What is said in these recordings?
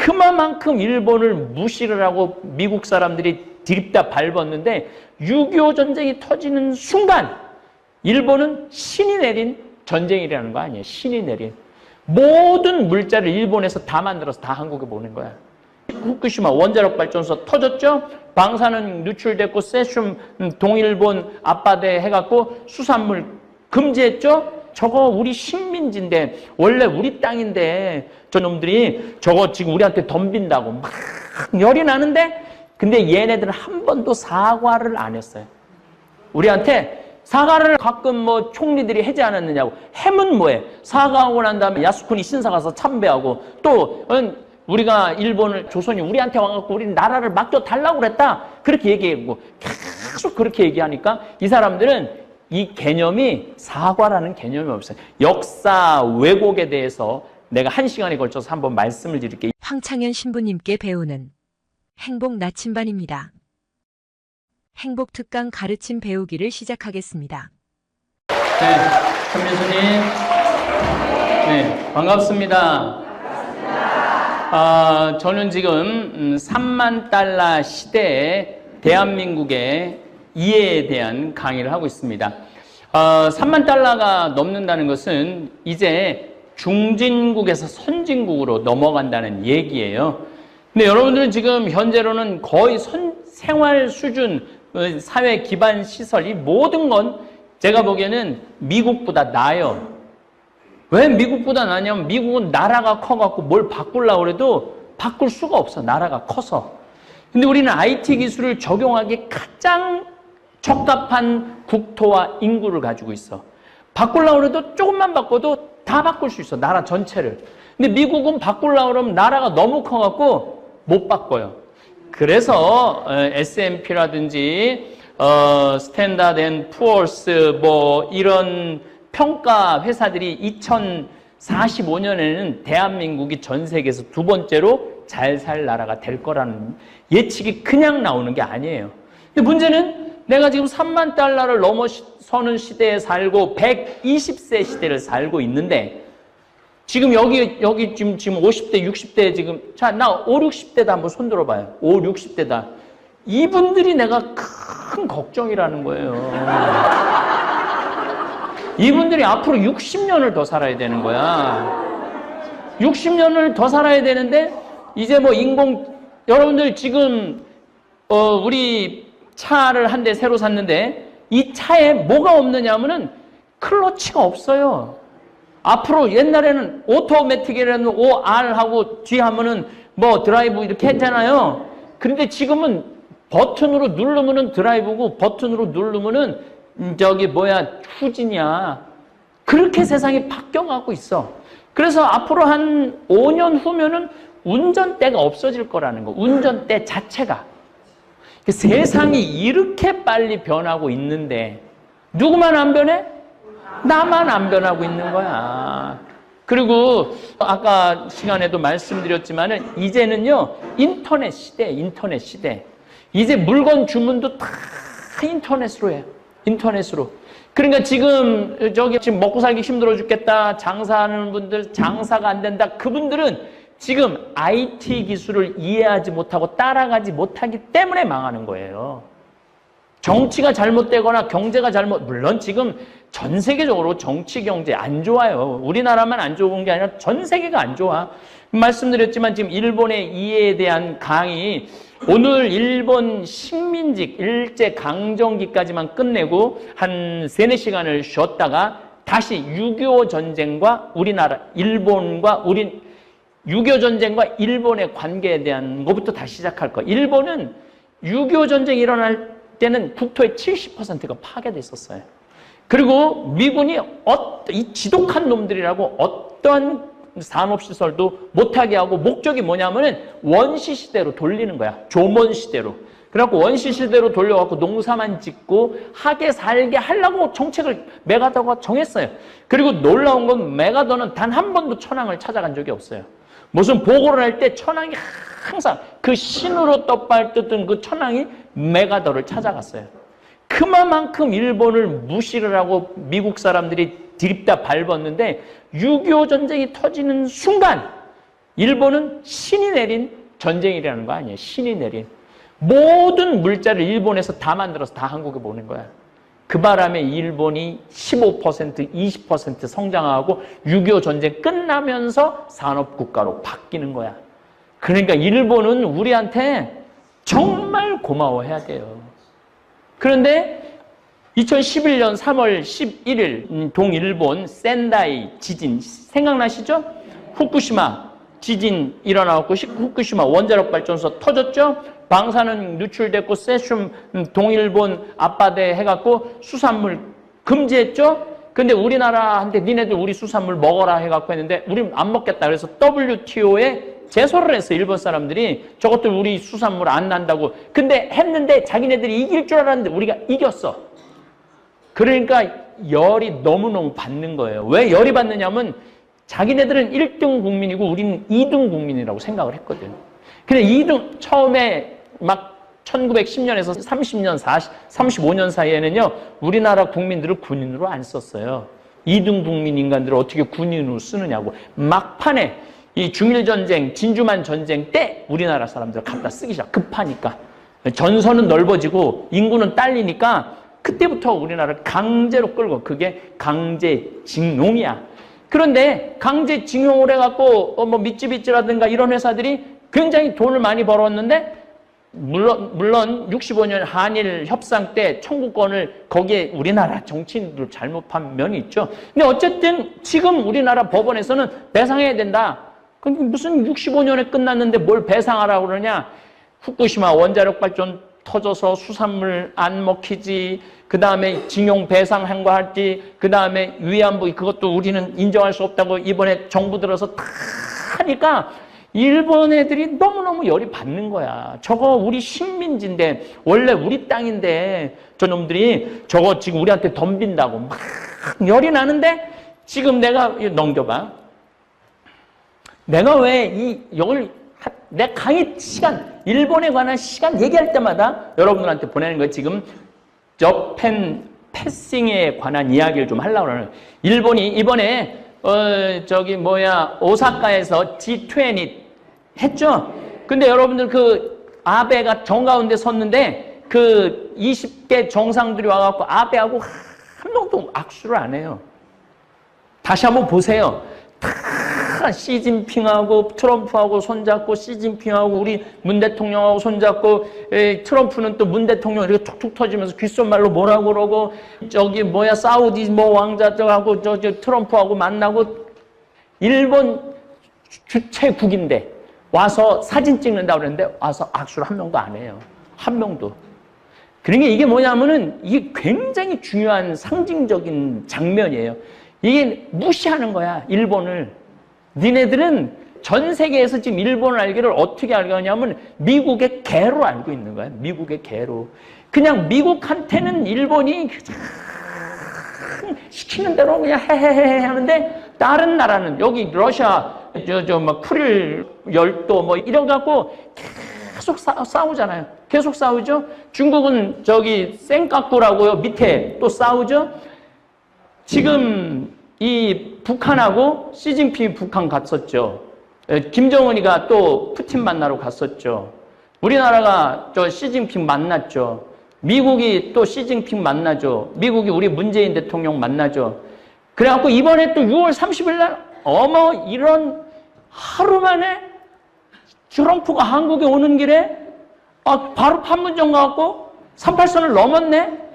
그만큼 일본을 무시를 하고 미국 사람들이 들이다 밟았는데 6.25 전쟁이 터지는 순간 일본은 신이 내린 전쟁이라는 거 아니에요. 신이 내린. 모든 물자를 일본에서 다 만들어서 다 한국에 보낸 거야. 후쿠시마 원자력 발전소 터졌죠? 방사능 누출됐고 세슘 동일본 앞바다에 해갖고 수산물 금지했죠? 저거 우리 식민지인데 원래 우리 땅인데 저놈들이 저거 지금 우리한테 덤빈다고 막 열이 나는데 근데 얘네들은 한 번도 사과를 안 했어요. 우리한테 사과를 가끔 뭐 총리들이 하지 않았느냐고. 해면 뭐해? 사과하고 난 다음에 야스쿠니 신사 가서 참배하고 또 우리가 일본을 조선이 우리한테 와갖고 우리 나라를 맡겨달라고 그랬다. 그렇게 얘기하고 계속 그렇게 얘기하니까 이 사람들은 이 개념이 사과라는 개념이 없어요. 역사 왜곡에 대해서 내가 1시간에 걸쳐서 한번 말씀을 드릴게요. 황창현 신부님께 배우는 행복 나침반입니다. 행복 특강 가르침 배우기를 시작하겠습니다. 네, 천민수님. 네, 반갑습니다. 저는 지금 3만 달러 시대에 대한민국의 이해에 대한 강의를 하고 있습니다. 3만 달러가 넘는다는 것은 이제 중진국에서 선진국으로 넘어간다는 얘기예요. 근데 여러분들은 지금 현재로는 거의 생활 수준, 사회 기반 시설, 이 모든 건 제가 보기에는 미국보다 나아요. 왜 미국보다 나냐면 미국은 나라가 커갖고 뭘 바꾸려고 해도 바꿀 수가 없어. 나라가 커서. 근데 우리는 IT 기술을 적용하기 가장 적합한 국토와 인구를 가지고 있어. 바꾸려고 해도 조금만 바꿔도 다 바꿀 수 있어. 나라 전체를. 근데 미국은 바꾸려고 그러면 나라가 너무 커갖고 못 바꿔요. 그래서 S&P라든지 스탠다드 앤 푸어스 뭐 이런 평가 회사들이 2045년에는 대한민국이 전 세계에서 두 번째로 잘 살 나라가 될 거라는 예측이 그냥 나오는 게 아니에요. 근데 문제는 내가 지금 3만 달러를 넘어서는 시대에 살고 120세 시대를 살고 있는데 지금 여기 지금 50대, 60대 지금 자, 나 5, 60대다 한번 손 들어봐요. 5, 60대다. 이분들이 내가 큰 걱정이라는 거예요. 이분들이 앞으로 60년을 더 살아야 되는 거야. 60년을 더 살아야 되는데 이제 뭐 여러분들 지금 우리 차를 한 대 새로 샀는데 이 차에 뭐가 없느냐면은 클러치가 없어요. 앞으로 옛날에는 오토매틱이라는 OR하고 뒤에 하면은 뭐 드라이브 이렇게 했잖아요. 그런데 지금은 버튼으로 누르면은 드라이브고 버튼으로 누르면은 후진이야. 그렇게 세상이 바뀌어가고 있어. 그래서 앞으로 한 5년 후면은 운전대가 없어질 거라는 거. 운전대 자체가. 세상이 이렇게 빨리 변하고 있는데 누구만 안 변해? 나만 안 변하고 있는 거야. 그리고 아까 시간에도 말씀드렸지만은 이제는요 인터넷 시대. 이제 물건 주문도 다 인터넷으로 해요. 인터넷으로. 그러니까 지금 먹고 살기 힘들어 죽겠다. 장사하는 분들 장사가 안 된다. 그분들은 지금 IT 기술을 이해하지 못하고 따라가지 못하기 때문에 망하는 거예요. 정치가 잘못되거나 경제가 물론 지금 전 세계적으로 정치, 경제 안 좋아요. 우리나라만 안 좋은 게 아니라 전 세계가 안 좋아. 말씀드렸지만 지금 일본의 이해에 대한 강의, 오늘 일본 식민지 일제강점기까지만 끝내고 한 3, 4시간을 쉬었다가 다시 6.25 전쟁과 우리나라, 일본과 6.25 전쟁과 일본의 관계에 대한 것부터 다시 시작할 거예요. 일본은 6.25 전쟁이 일어날 때는 국토의 70%가 파괴됐었어요. 그리고 미군이 이 지독한 놈들이라고 어떠한 산업시설도 못하게 하고 목적이 뭐냐면은 원시시대로 돌리는 거야. 조선시대로. 그래갖고 원시시대로 돌려갖고 농사만 짓고 하게 살게 하려고 정책을 메가더가 정했어요. 그리고 놀라운 건 메가더는 단 한 번도 천황을 찾아간 적이 없어요. 무슨 보고를 할 때 천황이 항상 그 신으로 떡발뜯던 그 천황이 메가더를 찾아갔어요. 그만큼 일본을 무시를 하고 미국 사람들이 들이다 밟았는데 6.25 전쟁이 터지는 순간 일본은 신이 내린 전쟁이라는 거 아니에요. 신이 내린. 모든 물자를 일본에서 다 만들어서 다 한국에 보낸 거야. 그 바람에 일본이 15%, 20% 성장하고 6.25 전쟁 끝나면서 산업국가로 바뀌는 거야. 그러니까 일본은 우리한테 정말 고마워해야 돼요. 그런데 2011년 3월 11일 동일본 센다이 지진 생각나시죠? 후쿠시마 지진 일어나고 후쿠시마 원자력 발전소 터졌죠? 방사능 누출됐고 세슘 동일본 앞바다에 해갖고 수산물 금지했죠? 근데 우리나라한테 니네들 우리 수산물 먹어라 해갖고 했는데 우리 안 먹겠다. 그래서 WTO에 제소를 했어. 일본 사람들이 저것들 우리 수산물 안 난다고. 근데 했는데 자기네들이 이길 줄 알았는데 우리가 이겼어. 그러니까 열이 너무너무 받는 거예요. 왜 열이 받느냐면 자기네들은 1등 국민이고 우리는 2등 국민이라고 생각을 했거든. 근데 2등 처음에 막 1910년에서 30년, 35년 사이에는요, 우리나라 국민들을 군인으로 안 썼어요. 2등 국민 인간들을 어떻게 군인으로 쓰느냐고. 막판에 이 중일전쟁, 진주만 전쟁 때 우리나라 사람들을 갖다 쓰기 시작. 급하니까. 전선은 넓어지고 인구는 딸리니까 그때부터 우리나라를 강제로 끌고 그게 강제징용이야. 그런데 강제징용을 해갖고 뭐 미쯔비찌라든가 이런 회사들이 굉장히 돈을 많이 벌었는데 물론 65년 한일 협상 때 청구권을 거기에 우리나라 정치인들 잘못한 면이 있죠. 근데 어쨌든 지금 우리나라 법원에서는 배상해야 된다. 근데 무슨 65년에 끝났는데 뭘 배상하라고 그러냐. 후쿠시마 원자력 발전 터져서 수산물 안 먹히지. 그 다음에 징용 배상한 거 할지. 그 다음에 위안부 그것도 우리는 인정할 수 없다고 이번에 정부 들어서 다 하니까 일본 애들이 너무너무 열이 받는 거야. 저거 우리 식민지인데 원래 우리 땅인데 저놈들이 저거 지금 우리한테 덤빈다고 막 열이 나는데 지금 내가 넘겨봐. 내가 왜 내 강의 시간, 일본에 관한 시간 얘기할 때마다 여러분들한테 보내는 거 지금 저펜 패싱에 관한 이야기를 좀 하려고 그러는. 일본이 이번에 오사카에서 G20 했죠? 근데 여러분들 그 아베가 정가운데 섰는데 그 20개 정상들이 와갖고 아베하고 한 명도 악수를 안 해요. 다시 한번 보세요. 다 시진핑하고 트럼프하고 손잡고 시진핑하고 우리 문 대통령하고 손잡고 트럼프는 또 문 대통령 이렇게 툭툭 터지면서 귓속말로 뭐라고 그러고 사우디 왕자하고 트럼프하고 만나고 일본 주최국인데 와서 사진 찍는다고 그랬는데 와서 악수를 한 명도 안 해요. 한 명도. 그러니까 이게 뭐냐면은 이게 굉장히 중요한 상징적인 장면이에요. 이게 무시하는 거야, 일본을. 니네들은 전 세계에서 지금 일본을 알기를 어떻게 알고 하냐면 미국의 개로 알고 있는 거야. 미국의 개로. 그냥 미국한테는 일본이 시키는 대로 그냥 헤헤헤 하는데 다른 나라는 여기 러시아 막 쿠릴 열도 뭐 이런 갖고 계속 싸우잖아요. 계속 싸우죠. 중국은 저기 센카쿠라고요. 밑에 또 싸우죠. 지금 이 북한하고 시진핑이 북한 갔었죠. 김정은이가 또 푸틴 만나러 갔었죠. 우리나라가 저 시진핑 만났죠. 미국이 또 시진핑 만나죠. 미국이 우리 문재인 대통령 만나죠. 그래갖고 이번에 또 6월 30일 날 이런 하루 만에 트럼프가 한국에 오는 길에 바로 판문점 가갖고 38선을 넘었네.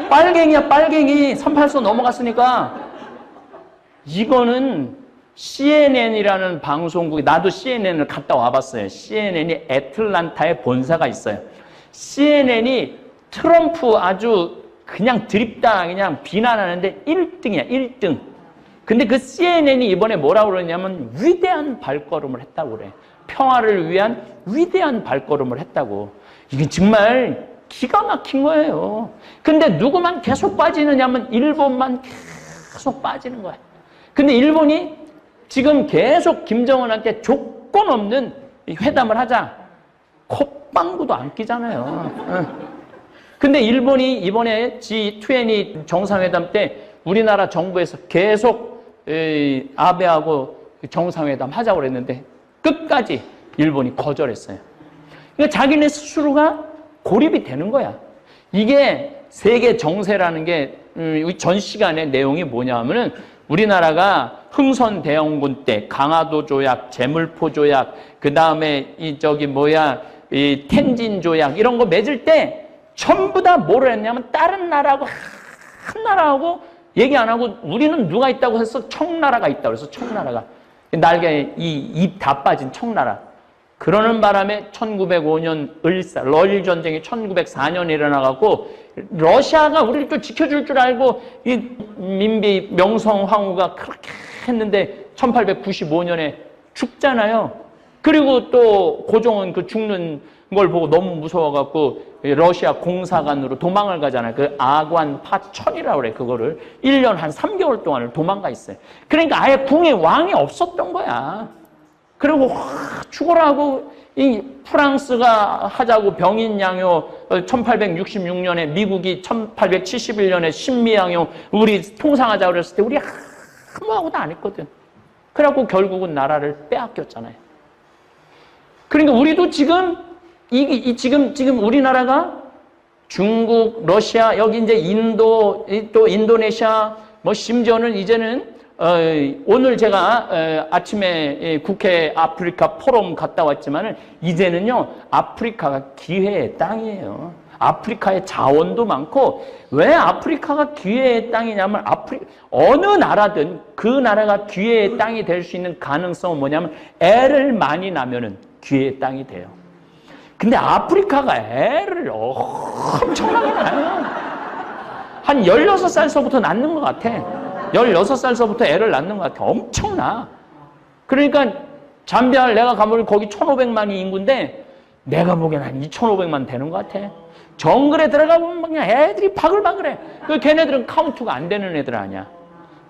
빨갱이야, 빨갱이. 38선 넘어갔으니까. 이거는 CNN이라는 방송국이, 나도 CNN을 갔다 와봤어요. CNN이 애틀란타에 본사가 있어요. CNN이 트럼프 아주 그냥 드립다 그냥 비난하는데 1등이야, 1등. 근데 그 CNN이 이번에 뭐라고 그러냐면 위대한 발걸음을 했다고 그래. 평화를 위한 위대한 발걸음을 했다고. 이게 정말 기가 막힌 거예요. 근데 누구만 계속 빠지느냐면 일본만 계속 빠지는 거야. 근데 일본이 지금 계속 김정은한테 조건 없는 회담을 하자. 콧방구도 안 끼잖아요. 근데 일본이 이번에 G20 정상회담 때 우리나라 정부에서 계속 아베하고 정상회담 하자고 그랬는데 끝까지 일본이 거절했어요. 그러니까 자기네 스스로가 고립이 되는 거야. 이게 세계 정세라는 게 전 시간의 내용이 뭐냐면은 우리나라가 흥선대원군 때 강화도 조약, 제물포 조약, 그 다음에 이 텐진 조약 이런 거 맺을 때 전부 다 뭐를 했냐면 다른 나라하고 한 나라하고 얘기 안 하고 우리는 누가 있다고 해서 청나라가 있다고 그래서 청나라가 날개에 입 다 빠진 청나라. 그러는 바람에 1905년 러일 전쟁이 1904년에 일어나갖고 러시아가 우리를 또 지켜줄 줄 알고 이 민비 명성황후가 그렇게 했는데 1895년에 죽잖아요. 그리고 또 고종은 그 죽는 걸 보고 너무 무서워갖고 러시아 공사관으로 도망을 가잖아요. 그 아관 파천이라고 그래. 그거를 1년 한 3개월 동안을 도망가 있어요. 그러니까 아예 궁에 왕이 없었던 거야. 그리고 확 죽어라고 이 프랑스가 하자고 병인양요 1866년에 미국이 1871년에 신미양요 우리 통상하자고 그랬을 때 우리 아무하고도 안 했거든. 그래갖고 결국은 나라를 빼앗겼잖아요. 그러니까 우리도 지금 지금 우리나라가 중국, 러시아, 여기 이제 인도, 또 인도네시아, 뭐 심지어는 이제는 오늘 제가 아침에 국회 아프리카 포럼 갔다 왔지만은 이제는요 아프리카가 기회의 땅이에요. 아프리카의 자원도 많고 왜 아프리카가 기회의 땅이냐면 어느 나라든 그 나라가 기회의 땅이 될 수 있는 가능성은 뭐냐면 애를 많이 낳으면은 기회의 땅이 돼요. 근데 아프리카가 애를 엄청나게 낳아요. 한 16살서부터 낳는 것 같아. 16살서부터 애를 낳는 것 같아. 엄청나. 그러니까 잠비아를 내가 가보면 거기 1,500만이 인구인데 내가 보기엔 한 2,500만 되는 것 같아. 정글에 들어가 보면 그냥 애들이 바글바글해. 걔네들은 카운트가 안 되는 애들 아니야.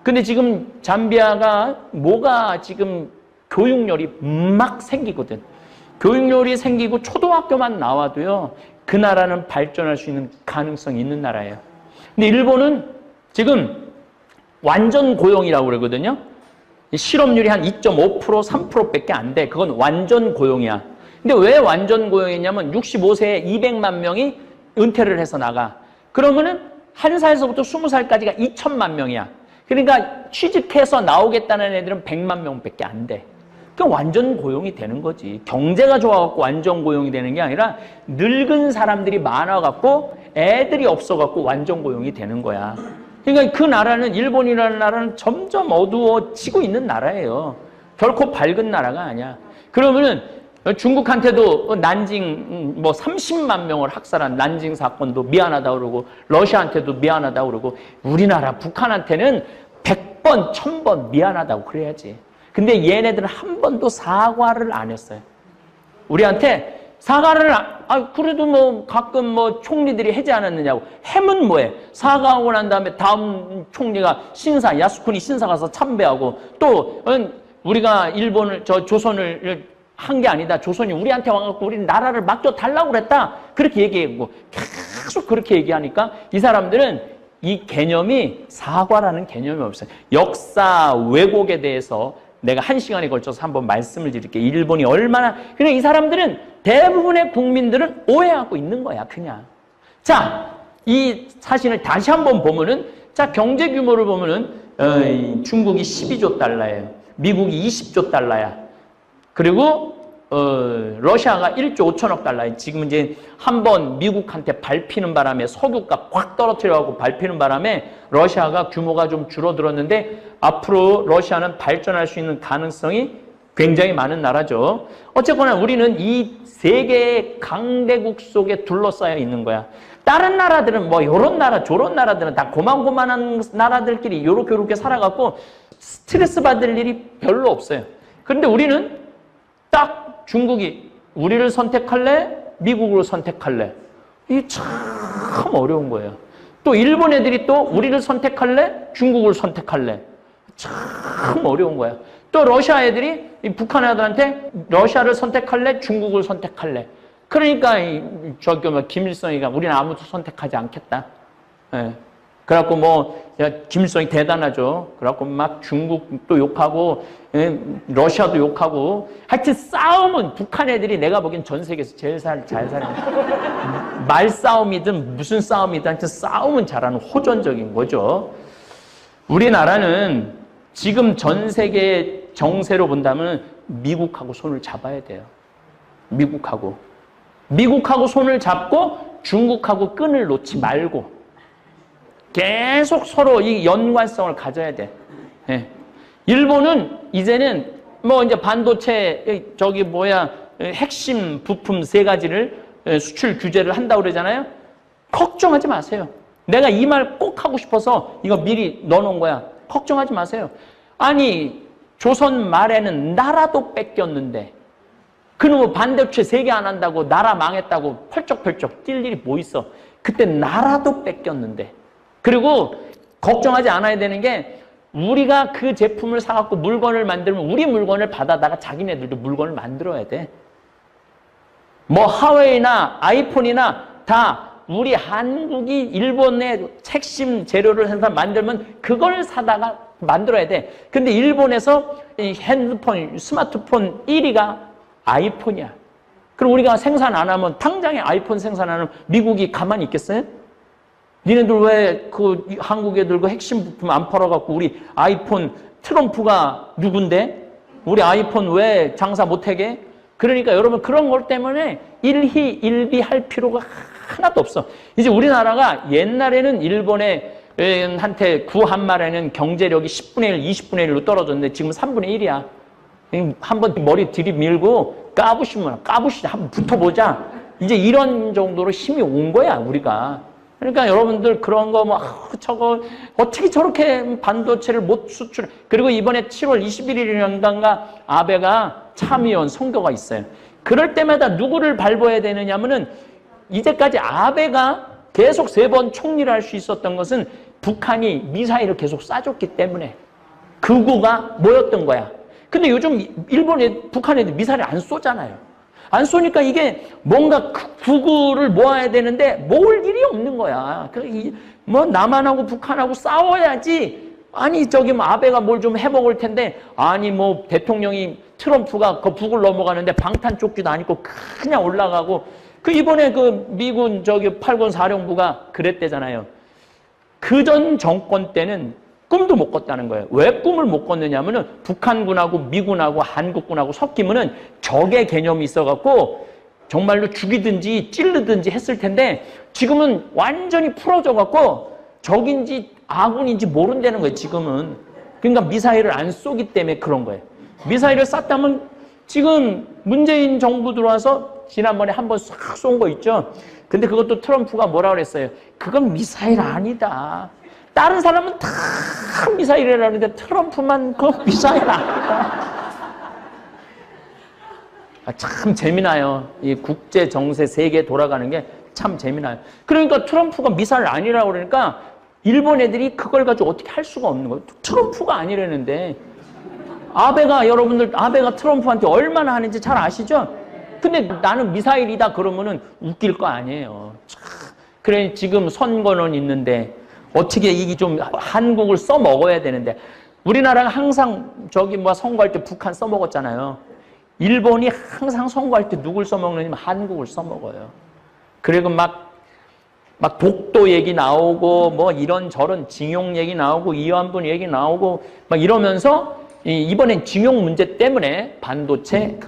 근데 지금 잠비아가 뭐가 지금 교육열이 막 생기거든. 교육열이 생기고 초등학교만 나와도요 그 나라는 발전할 수 있는 가능성이 있는 나라예요. 근데 일본은 지금 완전 고용이라고 그러거든요. 실업률이 한 2.5%, 3%밖에 안 돼. 그건 완전 고용이야. 근데 왜 완전 고용이냐면 65세에 200만 명이 은퇴를 해서 나가. 그러면은 1살서부터 20살까지가 2천만 명이야. 그러니까 취직해서 나오겠다는 애들은 100만 명밖에 안 돼. 그러니까 완전 고용이 되는 거지. 경제가 좋아갖고 완전 고용이 되는 게 아니라 늙은 사람들이 많아갖고 애들이 없어갖고 완전 고용이 되는 거야. 그러니까 그 나라는 일본이라는 나라는 점점 어두워지고 있는 나라예요. 결코 밝은 나라가 아니야. 그러면은 중국한테도 난징 뭐 30만 명을 학살한 난징 사건도 미안하다 그러고 러시아한테도 미안하다 그러고 우리나라 북한한테는 100번, 1000번 미안하다고 그래야지. 근데 얘네들은 한 번도 사과를 안 했어요. 우리한테 사과를 그래도 뭐 가끔 뭐 총리들이 하지 않았느냐고. 햄은 뭐해? 사과하고 난 다음에 다음 총리가 야스쿠니 신사 가서 참배하고 또 우리가 조선을 한 게 아니다. 조선이 우리한테 와갖고 우리 나라를 맡겨달라고 그랬다. 그렇게 얘기하고 계속 그렇게 얘기하니까 이 사람들은 이 개념이 사과라는 개념이 없어요. 역사 왜곡에 대해서 내가 1시간에 걸쳐서 한번 말씀을 드릴게요. 일본이 얼마나 그냥 이 사람들은 대부분의 국민들은 오해하고 있는 거야 그냥. 자, 이 사진을 다시 한번 보면은 자 경제 규모를 보면은 중국이 12조 달러예요. 미국이 20조 달러야. 그리고 러시아가 1조 5천억 달러예요. 지금 이제 한번 미국한테 밟히는 바람에 석유가 꽉 떨어뜨려가고 밟히는 바람에 러시아가 규모가 좀 줄어들었는데 앞으로 러시아는 발전할 수 있는 가능성이 굉장히 많은 나라죠. 어쨌거나 우리는 이 세계의 강대국 속에 둘러싸여 있는 거야. 다른 나라들은 뭐 요런 나라 저런 나라들은 다 고만고만한 나라들끼리 요렇게 살아갖고 스트레스 받을 일이 별로 없어요. 그런데 우리는 딱 중국이 우리를 선택할래? 미국을 선택할래? 이게 참 어려운 거예요. 또 일본 애들이 또 우리를 선택할래? 중국을 선택할래? 참 어려운 거야. 또 러시아 애들이 북한 애들한테 러시아를 선택할래? 중국을 선택할래? 그러니까 김일성이가 우리는 아무도 선택하지 않겠다. 예. 그래갖고 뭐 김일성이 대단하죠. 그래갖고 막 중국도 욕하고 러시아도 욕하고 하여튼 싸움은 북한 애들이 내가 보기엔 전 세계에서 제일 잘 사는 말싸움이든 무슨 싸움이든 하여튼 싸움은 잘하는 호전적인 거죠. 우리나라는 지금 전 세계 정세로 본다면 미국하고 손을 잡아야 돼요. 미국하고 손을 잡고 중국하고 끈을 놓지 말고 계속 서로 이 연관성을 가져야 돼. 예. 일본은 이제는 뭐 이제 반도체 핵심 부품 3가지를 수출 규제를 한다고 그러잖아요. 걱정하지 마세요. 내가 이 말 꼭 하고 싶어서 이거 미리 넣어놓은 거야. 걱정하지 마세요. 아니 조선 말에는 나라도 뺏겼는데 그놈의 반도체 3개 안 한다고 나라 망했다고 펄쩍펄쩍 뛸 일이 뭐 있어. 그때 나라도 뺏겼는데. 그리고 걱정하지 않아야 되는 게 우리가 그 제품을 사갖고 물건을 만들면 우리 물건을 받아다가 자기네들도 물건을 만들어야 돼. 뭐 하웨이나 아이폰이나 다 우리 한국이 일본의 핵심 재료를 해서 만들면 그걸 사다가 만들어야 돼. 근데 일본에서 이 핸드폰, 스마트폰 1위가 아이폰이야. 그럼 우리가 생산 안 하면 당장에 아이폰 생산 안 하면 미국이 가만히 있겠어요? 니네들 왜 그 한국 애들 그 핵심 부품 안 팔아갖고 우리 아이폰 트럼프가 누군데? 우리 아이폰 왜 장사 못하게? 그러니까 여러분 그런 것 때문에 일희일비할 필요가 하나도 없어. 이제 우리나라가 옛날에는 일본에 한테 구한말에는 경제력이 10분의 1, 20분의 1로 떨어졌는데 지금 3분의 1이야. 한번 머리 들이밀고 까부시면 한번 붙어보자. 이제 이런 정도로 힘이 온 거야 우리가. 그러니까 여러분들 그런 거 저거 어떻게 저렇게 반도체를 못 수출. 그리고 이번에 7월 21일인가 아베가 참의원 선거가 있어요. 그럴 때마다 누구를 밟아야 되느냐면은 이제까지 아베가 계속 3번 총리를 할 수 있었던 것은 북한이 미사일을 계속 쏴줬기 때문에 극우가 모였던 거야. 근데 요즘 북한 애들 미사일을 안 쏘잖아요. 안 쏘니까 이게 뭔가 극우를 모아야 되는데 모을 일이 없는 거야. 뭐 남한하고 북한하고 싸워야지. 아니 뭐 아베가 뭘 좀 해먹을 텐데 아니 뭐 대통령이 트럼프가 그 북을 넘어가는데 방탄조끼도 안 입고 그냥 올라가고 이번에 미군 8군 사령부가 그랬대잖아요. 그전 정권 때는 꿈도 못 꿨다는 거예요. 왜 꿈을 못 꿨느냐면은 북한군하고 미군하고 한국군하고 섞이면은 적의 개념이 있어갖고 정말로 죽이든지 찌르든지 했을 텐데 지금은 완전히 풀어져갖고 적인지 아군인지 모른다는 거예요, 지금은. 그러니까 미사일을 안 쏘기 때문에 그런 거예요. 미사일을 쐈다면 지금 문재인 정부 들어와서 지난번에 한번 싹 쏜 거 있죠? 근데 그것도 트럼프가 뭐라 그랬어요? 그건 미사일 아니다. 다른 사람은 다 미사일이라는데 트럼프만 그 미사일 아니다. 참 재미나요. 이 국제 정세 세계 돌아가는 게 참 재미나요. 그러니까 트럼프가 미사일 아니라고 그러니까 일본 애들이 그걸 가지고 어떻게 할 수가 없는 거예요. 트럼프가 아니라는데. 아베가 트럼프한테 얼마나 하는지 잘 아시죠? 근데 나는 미사일이다 그러면은 웃길 거 아니에요. 그래 지금 선거는 있는데 어떻게 이게 좀 한국을 써먹어야 되는데 우리나라가 항상 선거할 때 북한 써먹었잖아요. 일본이 항상 선거할 때 누굴 써먹느냐면 한국을 써먹어요. 그리고 막 독도 얘기 나오고 뭐 이런저런 징용 얘기 나오고 이완분 얘기 나오고 막 이러면서 이번엔 징용 문제 때문에 반도체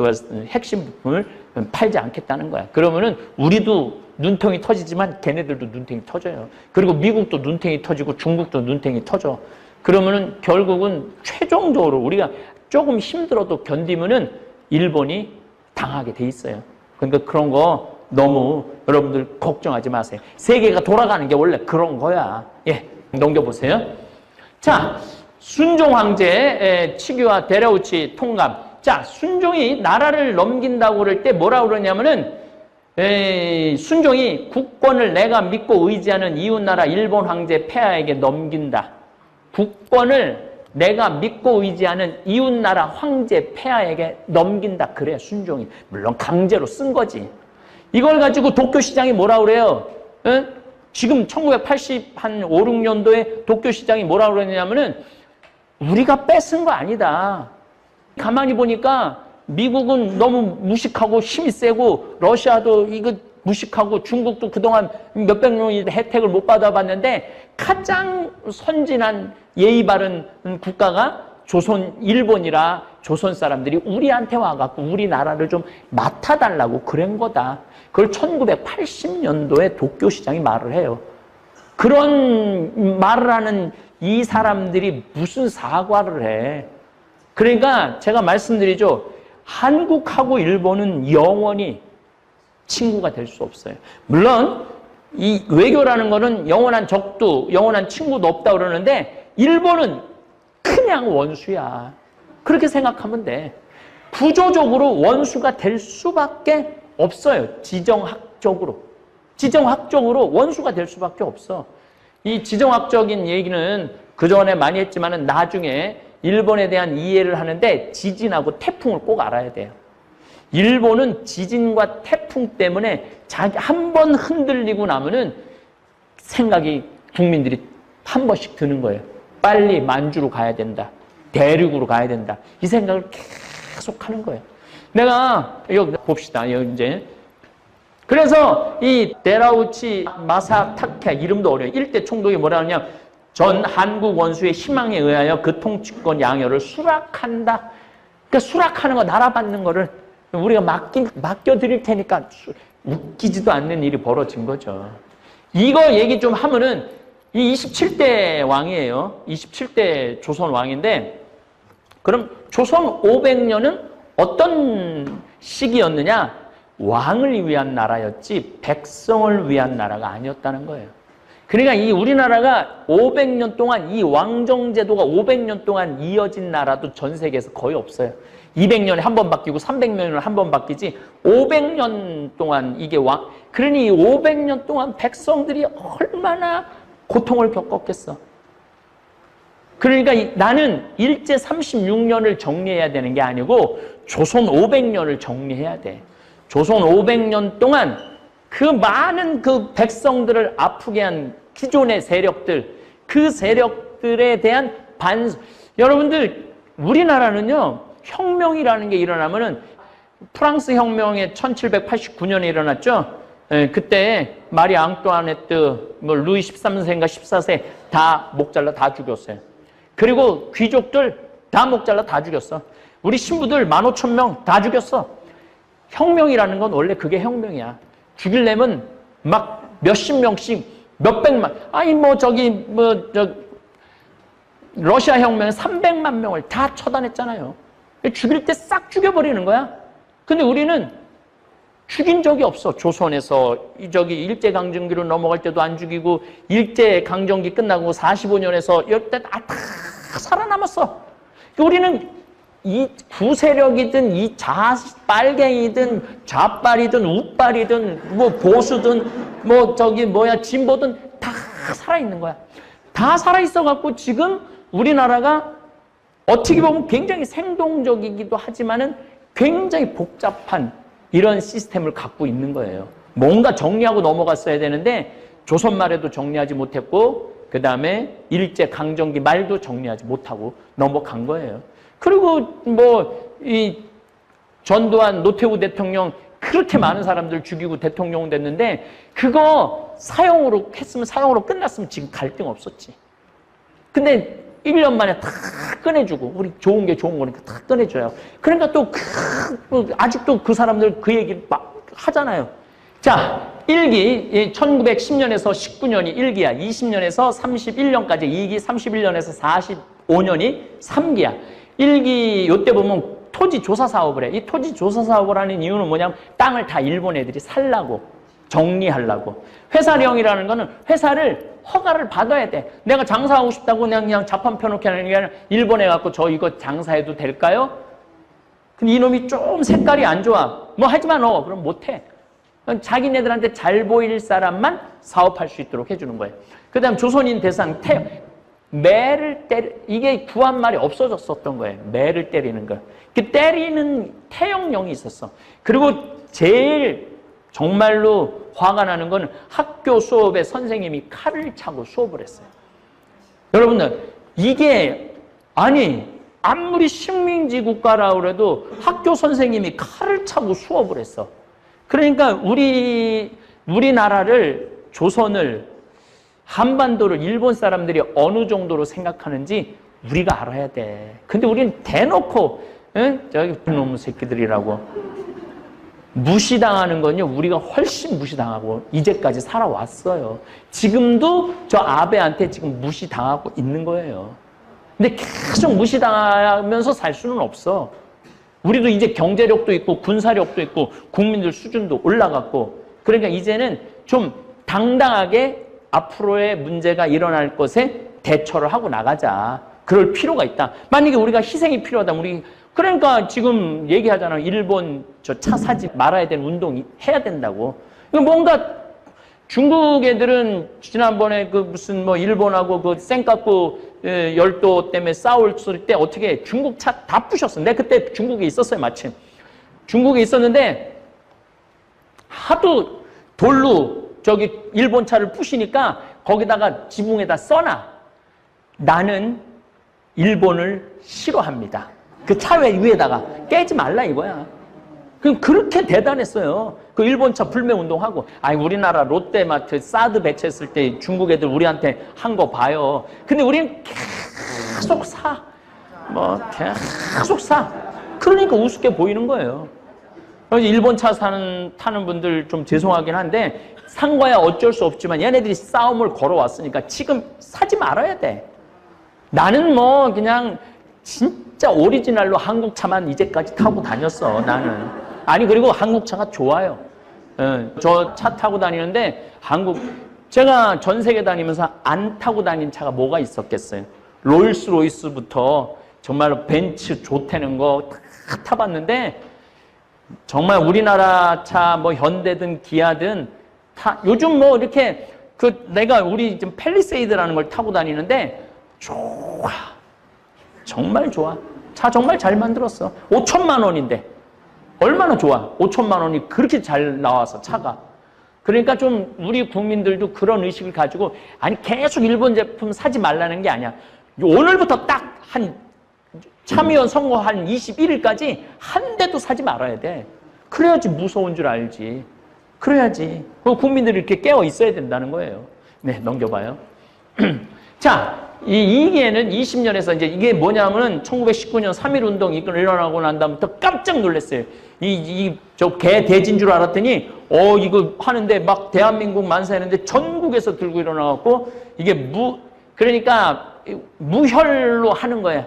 핵심 부품을 팔지 않겠다는 거야. 그러면은 우리도 눈탱이 터지지만 걔네들도 눈탱이 터져요. 그리고 미국도 눈탱이 터지고 중국도 눈탱이 터져. 그러면은 결국은 최종적으로 우리가 조금 힘들어도 견디면은 일본이 당하게 돼 있어요. 그러니까 그런 거 너무 여러분들 걱정하지 마세요. 세계가 돌아가는 게 원래 그런 거야. 예, 넘겨보세요. 자, 순종 황제의 치규와 데레우치 통감. 자, 순종이 나라를 넘긴다고 그럴 때 뭐라고 그러냐면은 순종이 국권을 내가 믿고 의지하는 이웃나라 일본 황제 폐하에게 넘긴다. 국권을 내가 믿고 의지하는 이웃나라 황제 폐하에게 넘긴다. 그래, 순종이. 물론 강제로 쓴 거지. 이걸 가지고 도쿄시장이 뭐라 그래요? 응? 지금 1985, 6년도에 도쿄 시장이 뭐라고 그러냐면은 우리가 뺏은 거 아니다. 가만히 보니까 미국은 너무 무식하고 힘이 세고 러시아도 이거 무식하고 중국도 그동안 몇백 년의 혜택을 못 받아봤는데 가장 선진한 예의 바른 국가가 조선, 일본이라 조선 사람들이 우리한테 와갖고 우리나라를 좀 맡아달라고 그런 거다. 그걸 1980년도에 도쿄 시장이 말을 해요. 그런 말을 하는 이 사람들이 무슨 사과를 해. 그러니까 제가 말씀드리죠. 한국하고 일본은 영원히 친구가 될 수 없어요. 물론 이 외교라는 거는 영원한 적도 영원한 친구도 없다 그러는데 일본은 그냥 원수야. 그렇게 생각하면 돼. 구조적으로 원수가 될 수밖에 없어요. 지정학적으로. 지정학적으로 원수가 될 수밖에 없어. 이 지정학적인 얘기는 그전에 많이 했지만은 나중에 일본에 대한 이해를 하는데 지진하고 태풍을 꼭 알아야 돼요. 일본은 지진과 태풍 때문에 자기 한 번 흔들리고 나면은 생각이 국민들이 한 번씩 드는 거예요. 빨리 만주로 가야 된다. 대륙으로 가야 된다. 이 생각을 계속 하는 거예요. 내가 여기 봅시다. 여기 이제 그래서 이 데라우치 마사타케 이름도 어려워요. 일대 총독이 뭐라 하냐? 전 한국 원수의 희망에 의하여 그 통치권 양요를 수락한다. 그러니까 수락하는 거, 나라 받는 거를 우리가 맡겨드릴 테니까 웃기지도 않는 일이 벌어진 거죠. 이거 얘기 좀 하면은 이 27대 왕이에요. 27대 조선 왕인데 그럼 조선 500년은 어떤 시기였느냐? 왕을 위한 나라였지 백성을 위한 나라가 아니었다는 거예요. 그러니까 이 우리나라가 500년 동안 이 왕정제도가 500년 동안 이어진 나라도 전 세계에서 거의 없어요. 200년에 한 번 바뀌고 300년에 한 번 바뀌지 500년 동안 이게 그러니 500년 동안 백성들이 얼마나 고통을 겪었겠어. 그러니까 나는 일제 36년을 정리해야 되는 게 아니고 조선 500년을 정리해야 돼. 조선 500년 동안 그 많은 그 백성들을 아프게 한 기존의 세력들, 그 세력들에 대한 여러분들, 우리나라는요, 혁명이라는 게 일어나면은 프랑스 혁명에 1789년에 일어났죠. 그때 마리 앙뚜아네트, 루이 13세인가 14세 다 목 잘라 다 죽였어요. 그리고 귀족들 다 목 잘라 다 죽였어. 우리 신부들 15,000명 다 죽였어. 혁명이라는 건 원래 그게 혁명이야. 죽이려면 막 몇십 명씩 몇백만, 러시아 혁명에 300만 명을 다 처단했잖아요. 죽일 때 싹 죽여버리는 거야. 근데 우리는 죽인 적이 없어. 조선에서 일제강점기로 넘어갈 때도 안 죽이고 일제강점기 끝나고 45년에서 이때 다 살아남았어. 우리는 이 구세력이든 이 빨갱이든 좌빨이든 우빨이든 뭐 보수든 진보든 다 살아있는 거야. 다 살아있어 갖고 지금 우리나라가 어떻게 보면 굉장히 생동적이기도 하지만은 굉장히 복잡한 이런 시스템을 갖고 있는 거예요. 뭔가 정리하고 넘어갔어야 되는데 조선 말에도 정리하지 못했고 그 다음에 일제 강점기 말도 정리하지 못하고 넘어간 거예요. 그리고 이 전두환, 노태우 대통령 그렇게 많은 사람들 죽이고 대통령 됐는데 그거 사형으로 했으면 사형으로 끝났으면 지금 갈등 없었지. 근데 1년 만에 다 꺼내주고 우리 좋은 게 좋은 거니까 다 꺼내줘요. 그러니까 또 아직도 그 사람들 그 얘기 막 하잖아요. 자, 1기 1910년에서 19년이 1기야. 20년에서 31년까지 2기, 31년에서 45년이 3기야. 1기 요때 보면 토지 조사 사업을 해. 이 토지 조사 사업을 하는 이유는 뭐냐면 땅을 다 일본 애들이 살라고, 정리하려고. 회사령이라는 거는 회사를 허가를 받아야 돼. 내가 장사하고 싶다고 그냥 자판 펴놓게 하는 게 아니라 일본에 갖고 저 이거 장사해도 될까요? 근데 이놈이 좀 색깔이 안 좋아. 뭐 하지마 너. 그럼 못해. 자기네들한테 잘 보일 사람만 사업할 수 있도록 해주는 거예요. 그 다음 조선인 대상 매를 이게 구한말이 없어졌었던 거예요. 매를 때리는 거. 그 때리는 태형령이 있었어. 그리고 제일 정말로 화가 나는 건 학교 수업에 선생님이 칼을 차고 수업을 했어요. 여러분들, 이게 아무리 식민지 국가라 그래도 학교 선생님이 칼을 차고 수업을 했어. 그러니까 우리나라를, 조선을, 한반도를 일본 사람들이 어느 정도로 생각하는지 우리가 알아야 돼. 근데 우리는 대놓고 저기 그놈의 새끼들이라고 무시당하는 건요, 우리가 훨씬 무시당하고 이제까지 살아왔어요. 지금도 저 아베한테 지금 무시당하고 있는 거예요. 근데 계속 무시당하면서 살 수는 없어. 우리도 이제 경제력도 있고 군사력도 있고 국민들 수준도 올라갔고, 그러니까 이제는 좀 당당하게 앞으로의 문제가 일어날 것에 대처를 하고 나가자. 그럴 필요가 있다. 만약에 우리가 희생이 필요하다, 그러니까 지금 얘기하잖아. 일본 저 차 사지 말아야 되는 운동 해야 된다고. 뭔가 중국 애들은 지난번에 그 무슨 뭐 일본하고 그 센카쿠 열도 때문에 싸울 때 어떻게 중국 차 다 부셨어. 내가 그때 중국에 있었어요, 마침. 중국에 있었는데 하도 돌로 저기 일본 차를 부시니까 거기다가 지붕에다 써놔. 나는 일본을 싫어합니다. 그 차 위에다가 깨지 말라 이거야. 그렇게 대단했어요. 그 일본 차 불매 운동하고. 우리나라 롯데마트 사드 배치했을 때 중국 애들 우리한테 한 거 봐요. 근데 우리는 계속 사. 계속 사. 그러니까 우습게 보이는 거예요. 일본 차 타는 분들 좀 죄송하긴 한데 산 거야 어쩔 수 없지만 얘네들이 싸움을 걸어왔으니까 지금 사지 말아야 돼. 나는 그냥 진짜 오리지널로 한국 차만 이제까지 타고 다녔어, 나는. 그리고 한국 차가 좋아요. 저 차 타고 다니는데 제가 전 세계 다니면서 안 타고 다닌 차가 뭐가 있었겠어요. 롤스로이스부터 정말로 벤츠 좋다는 거 다 타봤는데 정말 우리나라 차 현대든 기아든 요즘 이렇게 내가 우리 지금 팰리세이드라는 걸 타고 다니는데 좋아. 정말 좋아. 차 정말 잘 만들었어. 5천만 원인데 얼마나 좋아. 5천만 원이 그렇게 잘 나와서 차가. 그러니까 좀 우리 국민들도 그런 의식을 가지고 계속 일본 제품 사지 말라는 게 아니야. 오늘부터 딱 참의원 선거 한 21일까지 한 대도 사지 말아야 돼. 그래야지 무서운 줄 알지. 그래야지. 국민들이 이렇게 깨어 있어야 된다는 거예요. 네, 넘겨봐요. 자, 이게는 20년에서 이제 이게 뭐냐면은 1919년 3.1운동 일어나고 난 다음부터 깜짝 놀랐어요. 저 개 돼지인 줄 알았더니, 이거 하는데 막 대한민국 만세하는데 전국에서 들고 일어나갖고 이게 그러니까 무혈로 하는 거야.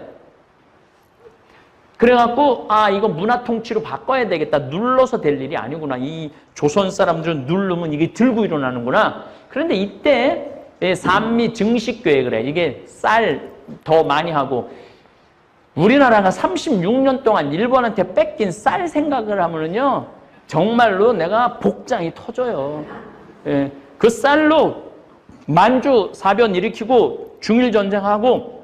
그래갖고, 이거 문화 통치로 바꿔야 되겠다. 눌러서 될 일이 아니구나. 이 조선 사람들은 누르면 이게 들고 일어나는구나. 그런데 이때 산미 증식 계획을 해. 이게 쌀 더 많이 하고, 우리나라가 36년 동안 일본한테 뺏긴 쌀 생각을 하면은요, 정말로 내가 복장이 터져요. 그 쌀로 만주 사변 일으키고 중일 전쟁하고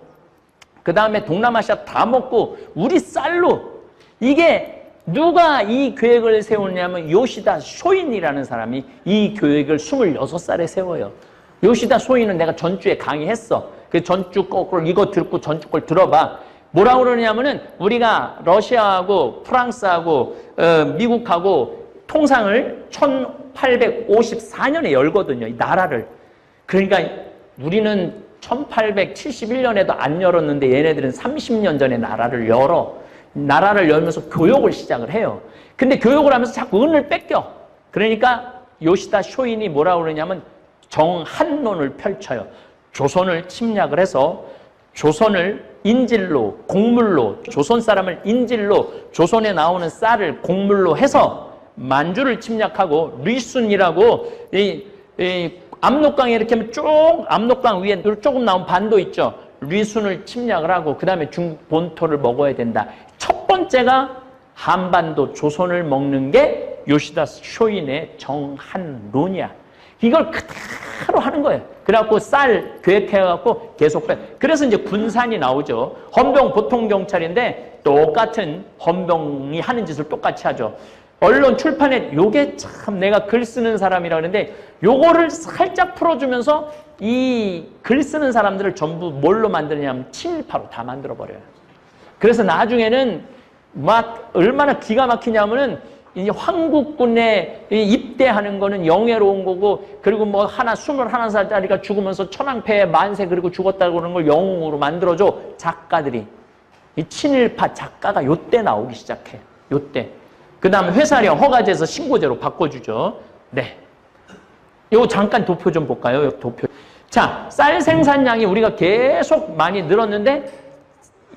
그 다음에 동남아시아 다 먹고 우리 쌀로. 이게 누가 이 계획을 세웠냐면 요시다 쇼인이라는 사람이 이 계획을 26살에 세워요. 요시다 쇼인은 내가 전주에 강의했어. 그 전주 거꾸로 이거 듣고 전주 걸 들어봐. 뭐라고 그러냐면은 우리가 러시아하고 프랑스하고 미국하고 통상을 1854년에 열거든요. 이 나라를. 그러니까 우리는 1871년에도 안 열었는데 얘네들은 30년 전에 나라를 열어. 나라를 열면서 교육을 시작을 해요. 근데 교육을 하면서 자꾸 은을 뺏겨. 그러니까 요시다 쇼인이 뭐라고 그러냐면 정한론을 펼쳐요. 조선을 침략을 해서 조선을 인질로, 곡물로, 조선 사람을 인질로, 조선에 나오는 쌀을 곡물로 해서 만주를 침략하고, 리순이라고 이 압록강에 이렇게 하면 쭉 압록강 위에 조금 나온 반도 있죠. 리순을 침략을 하고 그 다음에 중국 본토를 먹어야 된다. 첫 번째가 한반도 조선을 먹는 게 요시다 쇼인의 정한론이야. 이걸 그대로 하는 거예요. 그래갖고 쌀 계획해갖고 계속 빼. 그래서 이제 군산이 나오죠. 헌병 보통 경찰인데 똑같은 헌병이 하는 짓을 똑같이 하죠. 언론 출판에 요게 참 내가 글 쓰는 사람이라 그러는데 요거를 살짝 풀어주면서 이 글 쓰는 사람들을 전부 뭘로 만드냐면 친일파로 다 만들어버려요. 그래서 나중에는 막 얼마나 기가 막히냐면은 이 황국군에 입대하는 거는 영예로운 거고, 그리고 뭐 21살짜리가 죽으면서 천황폐에 만세 그리고 죽었다고 그러는 걸 영웅으로 만들어줘. 작가들이. 이 친일파 작가가 요때 나오기 시작해. 요때. 그 다음에 회사령 허가제에서 신고제로 바꿔주죠. 네. 요거 잠깐 도표 좀 볼까요? 도표. 자, 쌀 생산량이 우리가 계속 많이 늘었는데